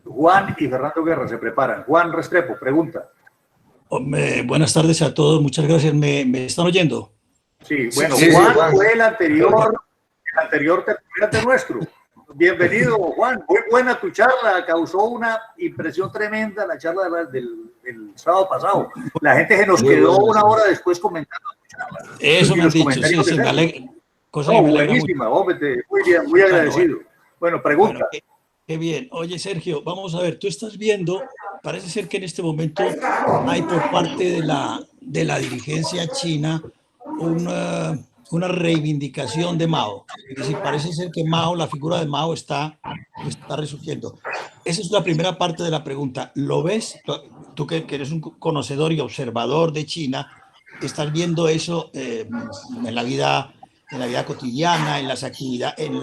Juan y Fernando Guerra se preparan. Juan Restrepo, pregunta. Buenas tardes a todos, muchas gracias. ¿Me están oyendo? Sí, bueno, Sí, Juan Juan. fue el anterior tertuliante nuestro. Bienvenido, Juan. Muy buena tu charla, causó una impresión tremenda la charla del sábado pasado. La gente se nos Muy quedó buena, una sí. hora después comentando tu charla. Eso Y me han los dicho, sí, comentarios sí, de me Sergio. alegra. Cosa que me alegra mucho. Buenísima, hombre, muy bien, muy agradecido. Bueno, pregunta. Bueno, qué bien. Oye, Sergio, vamos a ver, tú estás viendo, parece ser que en este momento hay por parte de la dirigencia china una reivindicación de Mao. Es decir, parece ser que Mao, la figura de Mao está resurgiendo. Esa es la primera parte de la pregunta. ¿Lo ves? Tú que eres un conocedor y observador de China, ¿estás viendo eso en la vida cotidiana, en las actividades, en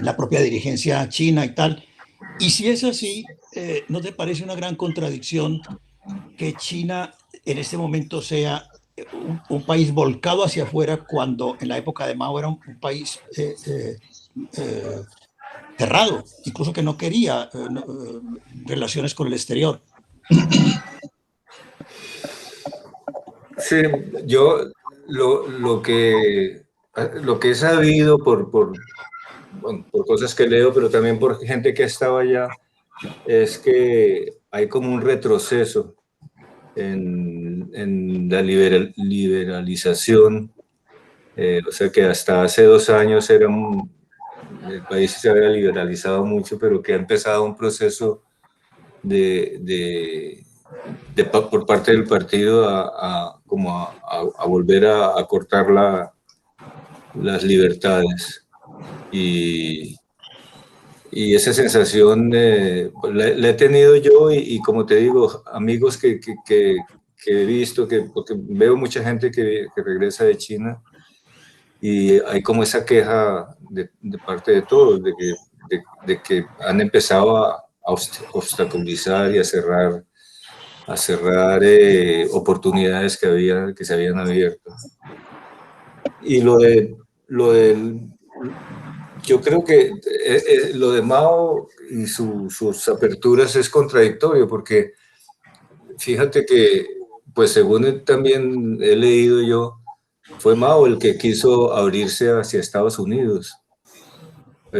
la propia dirigencia china y tal? Y si es así, ¿no te parece una gran contradicción que China en este momento sea un país volcado hacia afuera cuando en la época de Mao era un país cerrado, incluso que no quería relaciones con el exterior? Sí, yo lo que he sabido por cosas que leo, pero también por gente que ha estado allá, es que hay como un retroceso en la liberalización, o sea que hasta hace 2 años el país se había liberalizado mucho, pero que ha empezado un proceso por parte del partido a volver a cortar las libertades. Y esa sensación la he tenido yo y como te digo, amigos que he visto, porque veo mucha gente que regresa de China y hay como esa queja de parte de todos, de que han empezado a obstaculizar y a cerrar oportunidades que se habían abierto. Y yo creo que lo de Mao y sus aperturas es contradictorio, porque fíjate que, pues según también he leído yo, fue Mao el que quiso abrirse hacia Estados Unidos.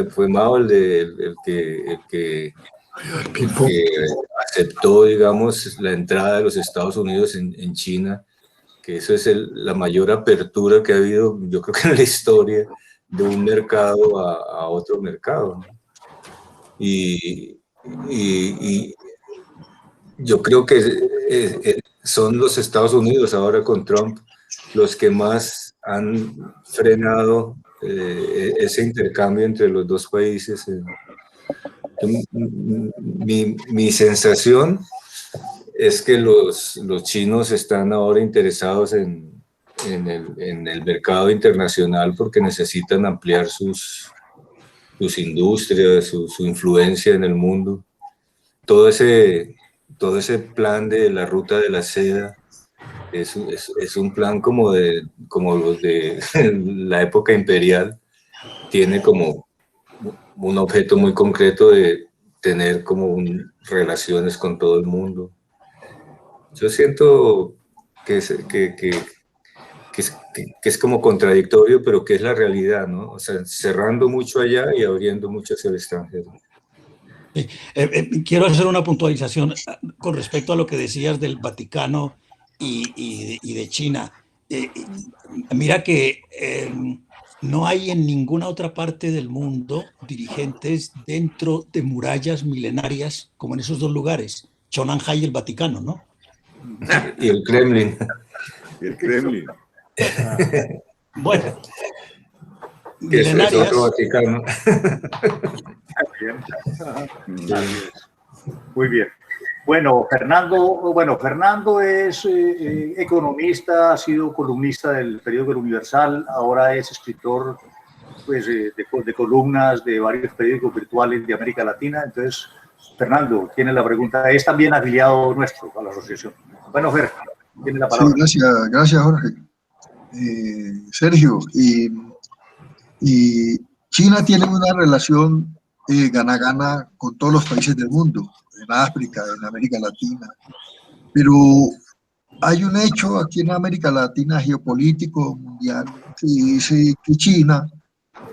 Fue Mao el que aceptó, digamos, la entrada de los Estados Unidos en China, que eso es la mayor apertura que ha habido, yo creo que en la historia, de un mercado a otro mercado, ¿no? Y yo creo que son los Estados Unidos ahora con Trump los que más han frenado ese intercambio entre los dos países. Mi sensación es que los chinos están ahora interesados en el mercado internacional porque necesitan ampliar sus industrias, su influencia en el mundo. Todo ese plan de la ruta de la seda es un plan como los de la época imperial. Tiene como un objeto muy concreto de tener como relaciones con todo el mundo. Yo siento que es como contradictorio, pero que es la realidad, ¿no? O sea, cerrando mucho allá y abriendo mucho hacia el extranjero. Sí. Quiero hacer una puntualización con respecto a lo que decías del Vaticano y de China. Mira que no hay en ninguna otra parte del mundo dirigentes dentro de murallas milenarias como en esos dos lugares, Chonanjay y el Vaticano, ¿no? Y el Kremlin. El Kremlin. Bueno, que es otro Vaticano. Muy bien. Bueno, Fernando es economista, ha sido columnista del periódico El Universal, ahora es escritor pues, de columnas de varios periódicos virtuales de América Latina. Entonces, Fernando tiene la pregunta, es también afiliado nuestro a la asociación. Bueno, Fer, tiene la Sí, palabra. gracias Jorge. Sergio, y China tiene una relación gana-gana con todos los países del mundo, en África, en América Latina, pero hay un hecho aquí en América Latina geopolítico mundial que dice que China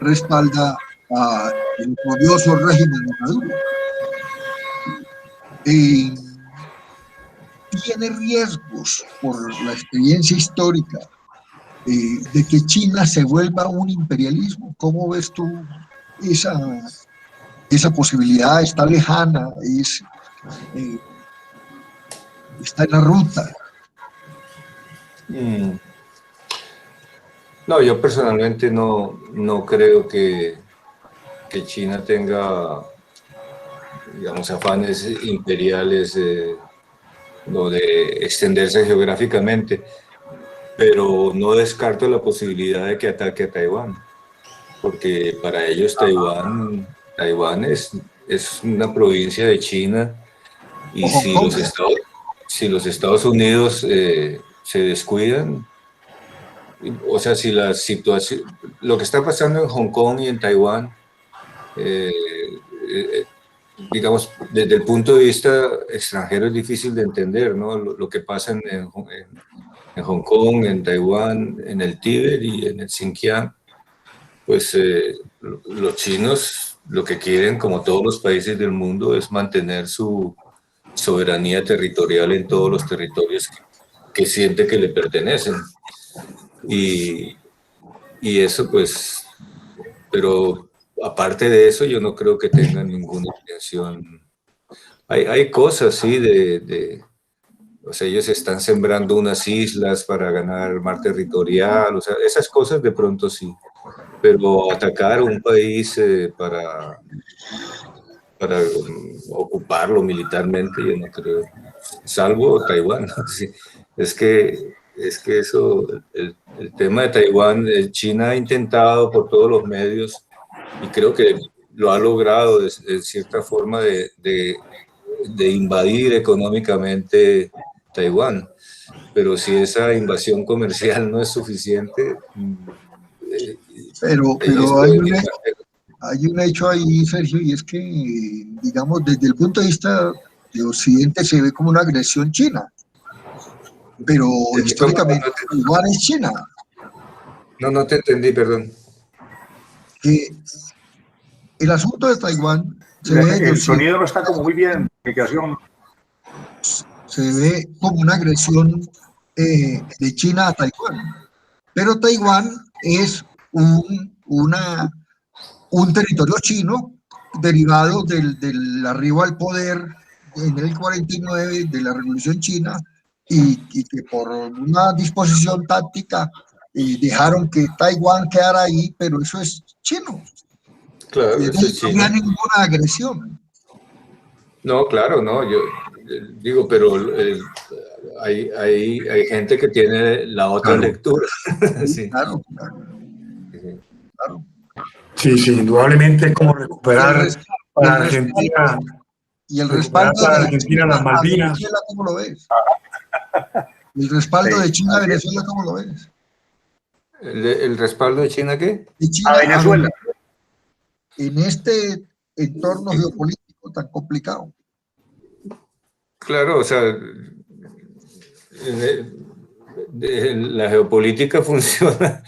respalda al odioso régimen de Maduro. Tiene riesgos por la experiencia histórica de que China se vuelva un imperialismo. ¿Cómo ves tú esa posibilidad? ¿Está lejana? ¿Está en la ruta? No, yo personalmente no creo que China tenga, digamos, afanes imperiales o de extenderse geográficamente, pero no descarto la posibilidad de que ataque a Taiwán, porque para ellos Taiwán es una provincia de China, y si los Estados Unidos se descuidan, o sea, si la situación, lo que está pasando en Hong Kong y en Taiwán, digamos, desde el punto de vista extranjero es difícil de entender, ¿no? Lo que pasa en Hong Kong, en Taiwán, en el Tíbet y en el Xinjiang, pues los chinos lo que quieren, como todos los países del mundo, es mantener su soberanía territorial en todos los territorios que siente que le pertenecen. Y eso, pues, pero aparte de eso, yo no creo que tengan ninguna intención. Hay cosas, sí, o sea, ellos están sembrando unas islas para ganar mar territorial, o sea, esas cosas de pronto sí, pero atacar a un país para ocuparlo militarmente, yo no creo, salvo Taiwán, ¿no? Sí, es que eso, el tema de Taiwán, China ha intentado por todos los medios, y creo que lo ha logrado de cierta forma de invadir económicamente Taiwán, pero si esa invasión comercial no es suficiente, pero hay un hecho ahí, Sergio, y es que, digamos, desde el punto de vista de Occidente se ve como una agresión china, pero históricamente Taiwán es China. No te entendí, perdón. El asunto de Taiwán el sonido no está como muy bien, comunicación. Se ve como una agresión de China a Taiwán, pero Taiwán es un territorio chino derivado del arribo al poder en el 49 de la Revolución China, y que por una disposición táctica dejaron que Taiwán quedara ahí, pero eso es chino. Claro, eso es chino. No hay ninguna agresión. No, claro, no, yo digo, pero hay gente que tiene la otra lectura. Sí. Claro. Sí, indudablemente es como recuperar para Argentina. Y el respaldo para de Argentina las Malvinas. Venezuela, ¿cómo lo ves? El respaldo de China a Venezuela, ¿cómo lo ves? ¿El respaldo de China qué? De China a Venezuela. En este entorno geopolítico tan complicado. Claro, o sea, la geopolítica funciona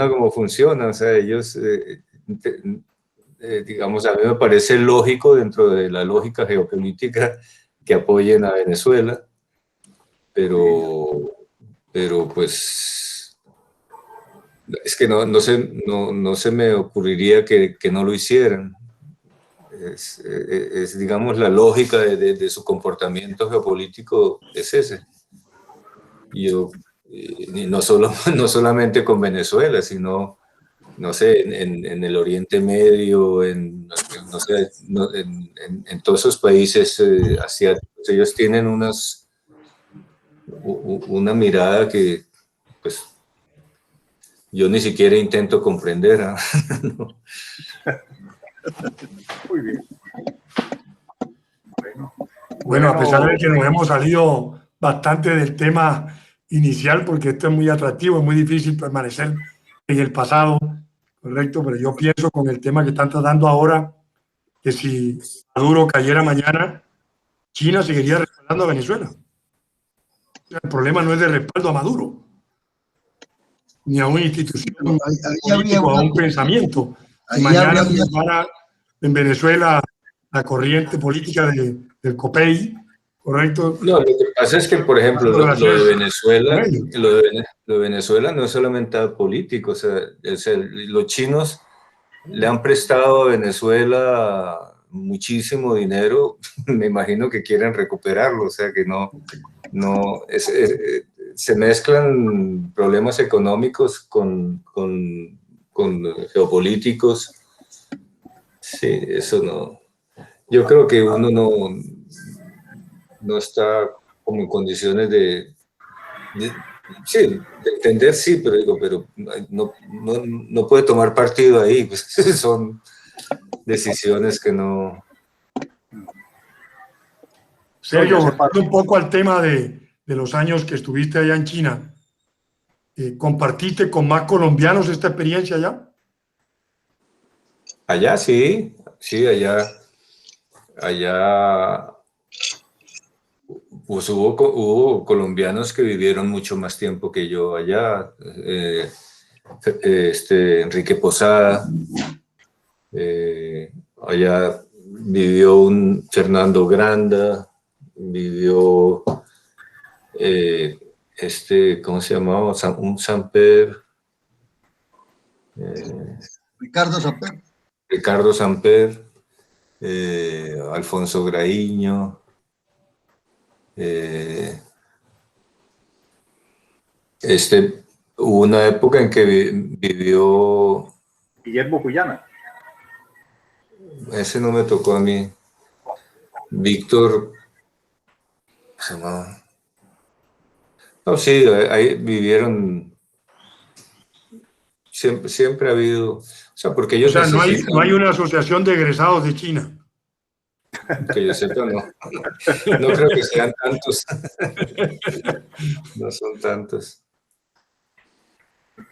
como funciona, o sea, ellos, digamos, a mí me parece lógico dentro de la lógica geopolítica que apoyen a Venezuela, pero pues es que no se me ocurriría que no lo hicieran. Es, digamos, la lógica de su comportamiento geopolítico es ese. Y no solamente con Venezuela, sino, no sé, en el Oriente Medio, en todos esos países asiáticos, ellos tienen una mirada que, pues, yo ni siquiera intento comprender. ¿No? Muy bien. Bueno, a pesar de que nos hemos salido bastante del tema inicial, porque esto es muy atractivo, es muy difícil permanecer en el pasado, correcto, pero yo pienso con el tema que están tratando ahora, que si Maduro cayera mañana, China seguiría respaldando a Venezuela. El problema no es de respaldo a Maduro, ni a una institución, político, a un pensamiento. Si mañana en Venezuela la corriente política del COPEI, ¿correcto? No, lo que pasa es que, por ejemplo, lo de Venezuela, lo de Venezuela no es solamente político, o sea, los chinos le han prestado a Venezuela muchísimo dinero, me imagino que quieren recuperarlo, o sea que se mezclan problemas económicos con geopolíticos. Sí, eso no. Yo creo que uno no está como en condiciones de entender, sí, pero no puede tomar partido ahí, pues son decisiones que no. Sergio, volviendo un poco al tema de los años que estuviste allá en China, ¿compartiste con más colombianos esta experiencia allá? Allá sí, allá pues hubo colombianos que vivieron mucho más tiempo que yo allá, Enrique Posada, allá vivió un Fernando Granda, vivió ¿cómo se llamaba? Un Samper, Ricardo Samper, Alfonso Graíño, hubo una época en que vivió Guillermo Cuyana. Ese no me tocó a mí. Víctor, ¿se llamaba? No, sí, ahí vivieron. Siempre ha habido, o sea, porque ellos no hay una asociación de egresados de China. Que yo sepa, no. No creo que sean tantos. No son tantos.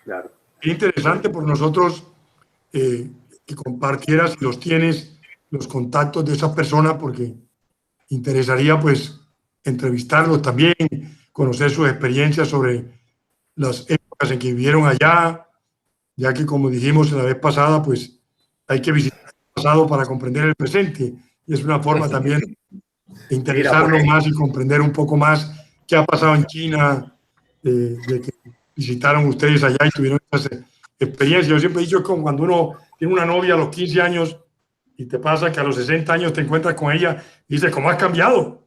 Claro. Es interesante por nosotros que compartieras, si los tienes, los contactos de esas personas, porque interesaría pues entrevistarlos también, conocer sus experiencias sobre las épocas en que vivieron allá, ya que como dijimos la vez pasada, pues hay que visitar el pasado para comprender el presente, y es una forma también de interesarnos más y comprender un poco más qué ha pasado en China, de que visitaron ustedes allá y tuvieron esas experiencias. Yo siempre he dicho que cuando uno tiene una novia a los 15 años y te pasa que a los 60 años te encuentras con ella y dices, ¿cómo has cambiado?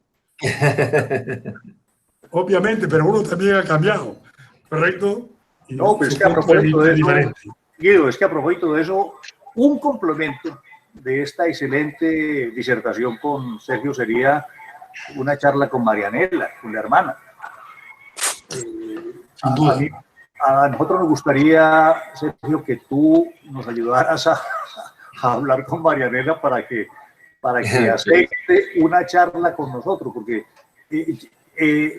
Obviamente, pero uno también ha cambiado, ¿correcto? Y no, pues es que a propósito de eso, Guido, es que a propósito de eso, un complemento de esta excelente disertación con Sergio sería una charla con Marianela, con la hermana. Sin duda. A nosotros nos gustaría, Sergio, que tú nos ayudaras a hablar con Marianela para que acepte una charla con nosotros, porque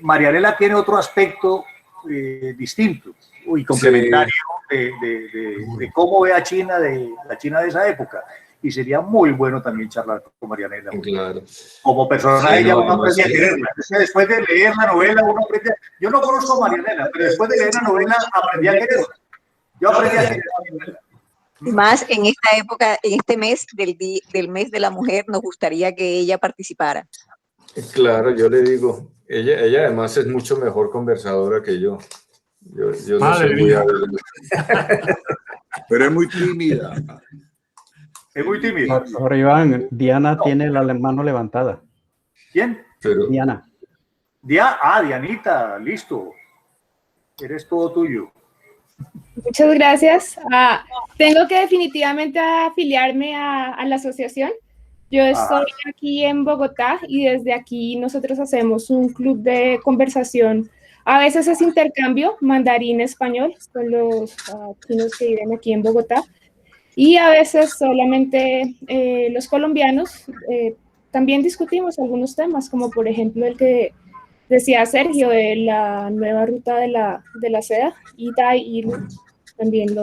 Marianela tiene otro aspecto distinto y complementario de cómo ve a China, de la China de esa época. Y sería muy bueno también charlar con Marianela. Claro. Como persona, ella uno aprende a quererla. Después de leer la novela, uno aprende. Yo no conozco a Marianela, pero después de leer la novela, aprendí a quererla. Yo aprendí a querer a Marianela. Más en esta época, en este mes del mes de la mujer, nos gustaría que ella participara. Claro, yo le digo, ella además es mucho mejor conversadora que yo. Yo no soy muy hábil. Pero es muy tímida. Es muy tímida. Ahora, Iván, Diana tiene la mano levantada. ¿Quién? Diana. Dianita, listo. Eres todo tuyo. Muchas gracias. Tengo que definitivamente afiliarme a la asociación. Yo estoy aquí en Bogotá y desde aquí nosotros hacemos un club de conversación. A veces es intercambio mandarín-español con los chinos que viven aquí en Bogotá y a veces solamente los colombianos también discutimos algunos temas, como por ejemplo el que decía Sergio, de la nueva ruta de la seda, y también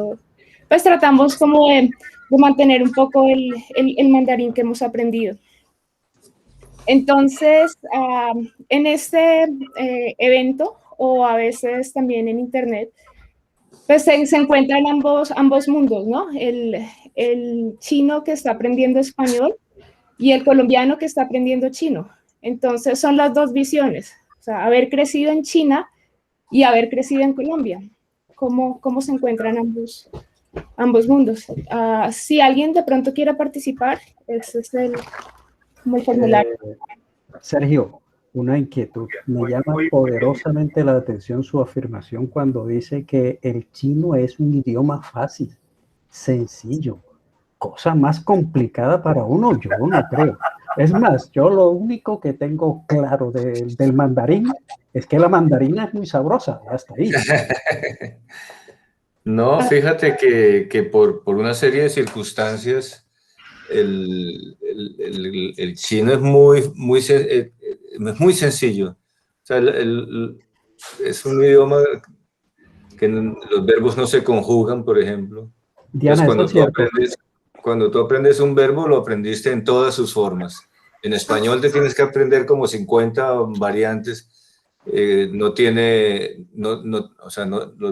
pues tratamos como de mantener un poco el mandarín que hemos aprendido. Entonces, en este evento, o a veces también en internet, pues se encuentran ambos mundos, ¿no? El chino que está aprendiendo español y el colombiano que está aprendiendo chino. Entonces son las dos visiones, o sea, haber crecido en China y haber crecido en Colombia. ¿Cómo se encuentran ambos mundos? Si alguien de pronto quiere participar, ese es como el formulario. Sergio, una inquietud. Me llama poderosamente la atención su afirmación cuando dice que el chino es un idioma fácil, sencillo. Cosa más complicada para uno, yo no creo. Es más, yo lo único que tengo claro del mandarín es que la mandarina es muy sabrosa, hasta ahí. No, fíjate que por una serie de circunstancias el chino es muy sencillo. O sea, es un idioma que los verbos no se conjugan, por ejemplo. Diana, entonces, cuando tú aprendes un verbo, lo aprendiste en todas sus formas. En español te tienes que aprender como 50 variantes. Los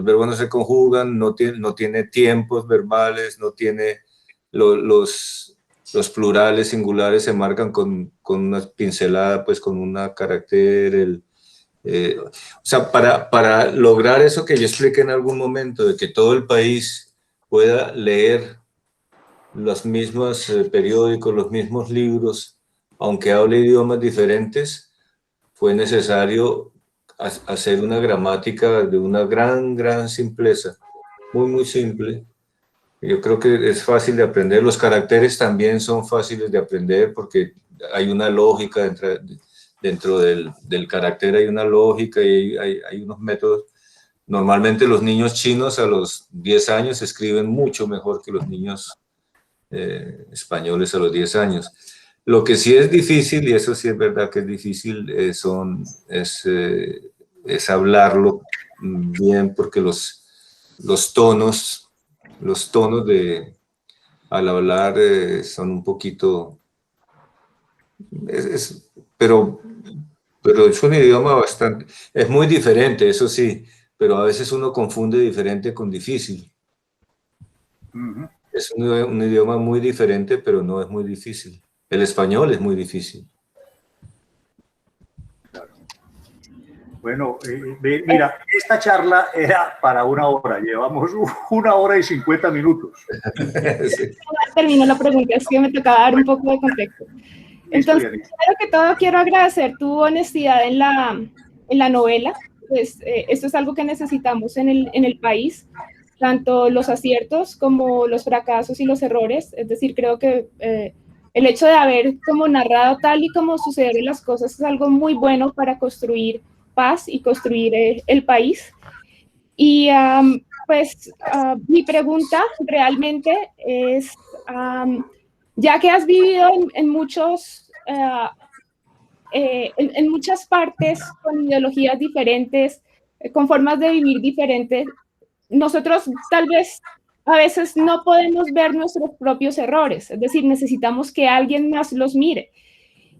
verbos no se conjugan, no tiene tiempos verbales, no tiene los plurales, singulares se marcan con una pincelada, pues con una carácter. O sea, para lograr eso que yo expliqué en algún momento, de que todo el país pueda leer los mismos periódicos, los mismos libros, aunque hable idiomas diferentes, fue necesario hacer una gramática de una gran simpleza, muy simple. Yo creo que es fácil de aprender. Los caracteres también son fáciles de aprender porque hay una lógica dentro del carácter, hay una lógica y hay unos métodos. Normalmente los niños chinos a los 10 años escriben mucho mejor que los niños españoles a los 10 años. Lo que sí es difícil, y eso sí es verdad que es difícil, es hablarlo bien, porque los tonos al hablar son un poquito... pero es un idioma bastante... Es muy diferente, eso sí, pero a veces uno confunde diferente con difícil. Es un idioma muy diferente, pero no es muy difícil. El español es muy difícil. Bueno, mira, esta charla era para 1 hora, llevamos 1 hora y 50 minutos. Sí. Termino la pregunta, es que me tocaba dar un poco de contexto. Entonces, primero que todo, quiero agradecer tu honestidad en la novela. Pues, esto es algo que necesitamos en el país, tanto los aciertos como los fracasos y los errores. Es decir, creo que el hecho de haber como narrado tal y como sucedieron las cosas es algo muy bueno para construir paz y construir el país. Y mi pregunta realmente es, ya que has vivido en muchas partes con ideologías diferentes, con formas de vivir diferentes, nosotros tal vez a veces no podemos ver nuestros propios errores, es decir, necesitamos que alguien más los mire.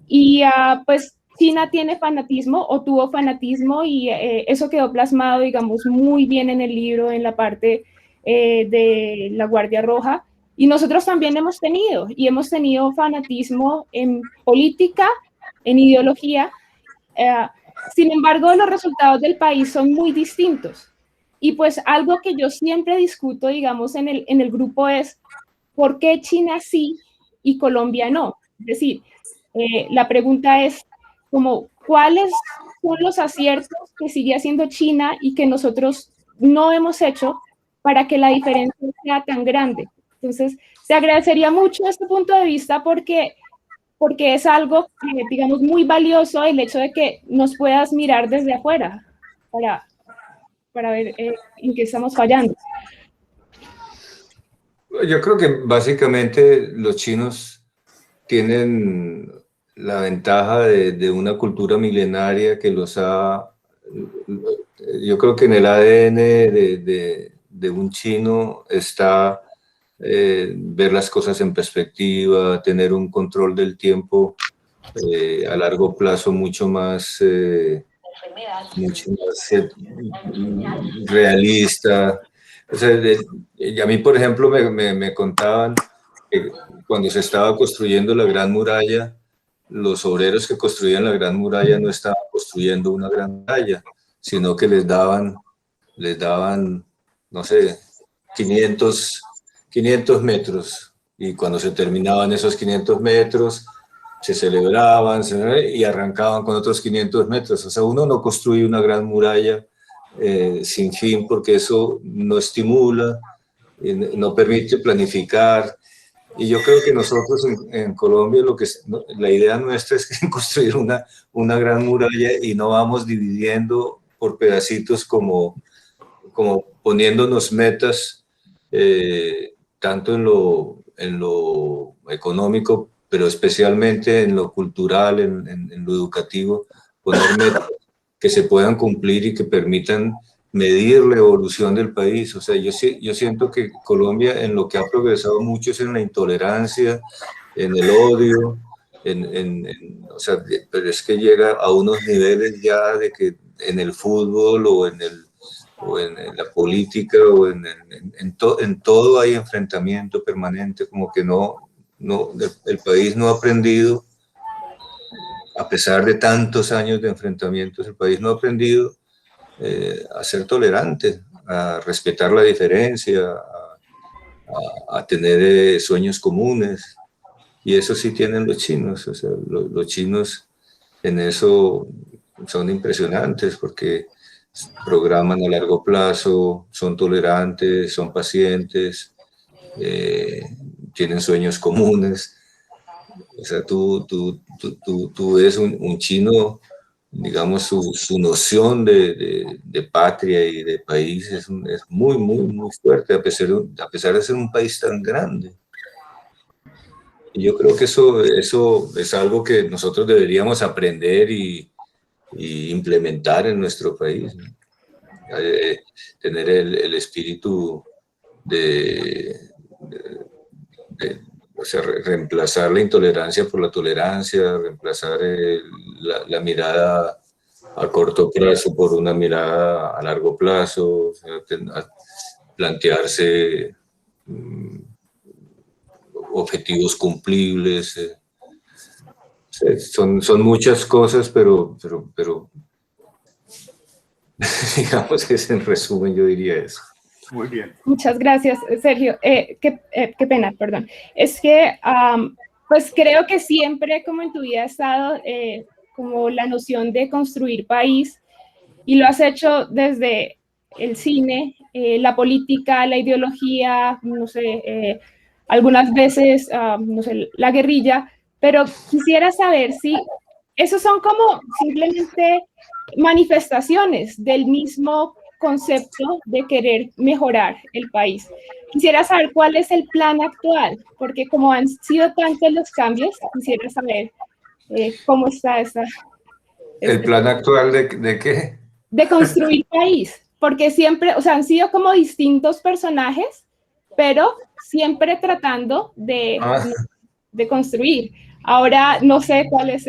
Y pues China tiene fanatismo o tuvo fanatismo y eso quedó plasmado, digamos, muy bien en el libro, en la parte de la Guardia Roja. Y nosotros también hemos tenido fanatismo en política, en ideología. Sin embargo, los resultados del país son muy distintos. Y pues algo que yo siempre discuto, digamos, en el grupo es ¿por qué China sí y Colombia no? Es decir, la pregunta es como ¿cuáles son los aciertos que sigue haciendo China y que nosotros no hemos hecho para que la diferencia sea tan grande? Entonces, te agradecería mucho este punto de vista porque es algo, digamos, muy valioso el hecho de que nos puedas mirar desde afuera para ver en qué estamos fallando. Yo creo que básicamente los chinos tienen la ventaja de una cultura milenaria que los ha... Yo creo que en el ADN de un chino está ver las cosas en perspectiva, tener un control del tiempo a largo plazo mucho más realista. O sea, y a mí, por ejemplo, me contaban que cuando se estaba construyendo la Gran Muralla, los obreros que construían la Gran Muralla no estaban construyendo una gran muralla, sino que les daban, no sé, 500 metros. Y cuando se terminaban esos 500 metros, se celebraban y arrancaban con otros 500 metros. O sea, uno no construye una gran muralla sin fin, porque eso no estimula, no permite planificar. Y yo creo que nosotros en Colombia la idea nuestra es construir una gran muralla y no vamos dividiendo por pedacitos como poniéndonos metas, tanto en lo económico, pero especialmente en lo cultural, en lo educativo, poner metas que se puedan cumplir y que permitan medir la evolución del país. O sea, yo siento que Colombia en lo que ha progresado mucho es en la intolerancia, en el odio, o sea, pero es que llega a unos niveles ya de que en el fútbol o en la política o en todo hay enfrentamiento permanente, como que el país no ha aprendido, a pesar de tantos años de enfrentamientos, el país no ha aprendido a ser tolerante, a respetar la diferencia, a tener sueños comunes. Y eso sí tienen los chinos. O sea, los chinos en eso son impresionantes porque programan a largo plazo, son tolerantes, son pacientes, tienen sueños comunes. O sea, tú ves un chino, digamos, su noción de patria y de país es muy, muy, muy fuerte, a pesar de ser un país tan grande. Y yo creo que eso es algo que nosotros deberíamos aprender y implementar en nuestro país, ¿no? Tener el espíritu o sea, reemplazar la intolerancia por la tolerancia, reemplazar la mirada a corto plazo por una mirada a largo plazo, o sea, plantearse objetivos cumplibles. Son muchas cosas, pero digamos que en resumen yo diría eso. Muy bien. Muchas gracias, Sergio. Qué pena, perdón. Es que, pues creo que siempre, como en tu vida, ha estado como la noción de construir país, y lo has hecho desde el cine, la política, la ideología, no sé, algunas veces, no sé, la guerrilla, pero quisiera saber si esos son como simplemente manifestaciones del mismo concepto de querer mejorar el país. Quisiera saber cuál es el plan actual, porque como han sido tantos los cambios, quisiera saber cómo está ¿El plan actual de qué? De construir país, porque siempre, o sea, han sido como distintos personajes, pero siempre tratando de construir. Ahora no sé cuál es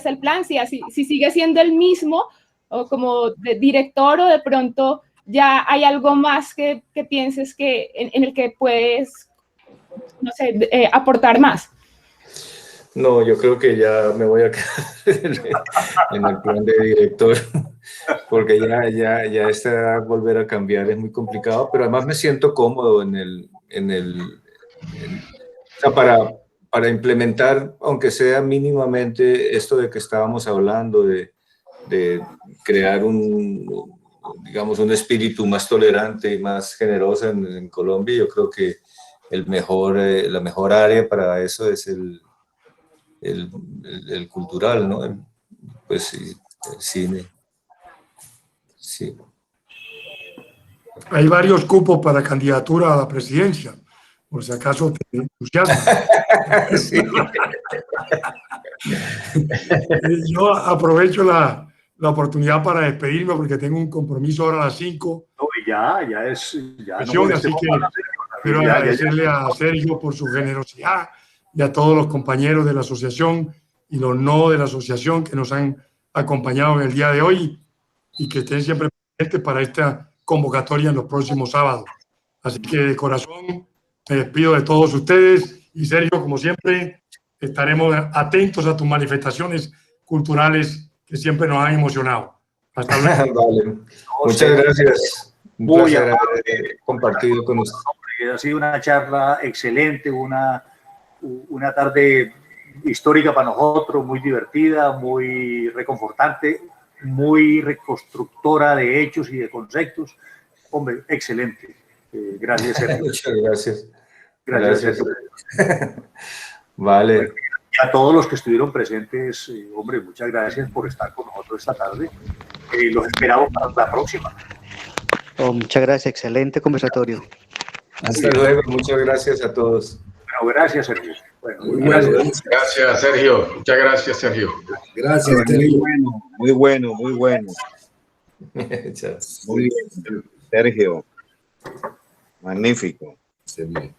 el plan, si sigue siendo el mismo, o como de director, o de pronto ya hay algo más que pienses que en el que puedes, no sé, aportar más. No, yo creo que ya me voy a quedar en el plan de director, porque ya esta edad volver a cambiar es muy complicado, pero además me siento cómodo o sea, para implementar, aunque sea mínimamente, esto de que estábamos hablando, de crear digamos, un espíritu más tolerante y más generoso en Colombia. Yo creo que la mejor área para eso es el cultural, ¿no? Pues sí, el cine. Sí. Hay varios cupos para candidatura a la presidencia, por si acaso te entusiasma. Sí. Yo aprovecho la oportunidad para despedirme porque tengo un compromiso ahora a las 5. No, ya no así que quiero agradecerle a Sergio por su generosidad y a todos los compañeros de la asociación y los no de la asociación que nos han acompañado en el día de hoy y que estén siempre presentes para esta convocatoria en los próximos sábados. Así que de corazón me despido de todos ustedes y Sergio, como siempre, estaremos atentos a tus manifestaciones culturales que siempre nos han emocionado. Hasta luego. Vale. Muchas gracias. Un placer haber compartido con usted. Ha sido una charla excelente, una tarde histórica para nosotros, muy divertida, muy reconfortante, muy reconstructora de hechos y de conceptos. Hombre, excelente. Gracias, Sergio. Muchas gracias. Gracias. Vale. Y a todos los que estuvieron presentes, hombre, muchas gracias por estar con nosotros esta tarde. Los esperamos para la próxima. Oh, muchas gracias, excelente conversatorio. Hasta luego, muchas gracias a todos. Bueno, gracias, Sergio. Bueno, gracias, Sergio. Muchas gracias, Sergio. Gracias, Sergio. Muy bueno. Muy bien, Sergio. Magnífico.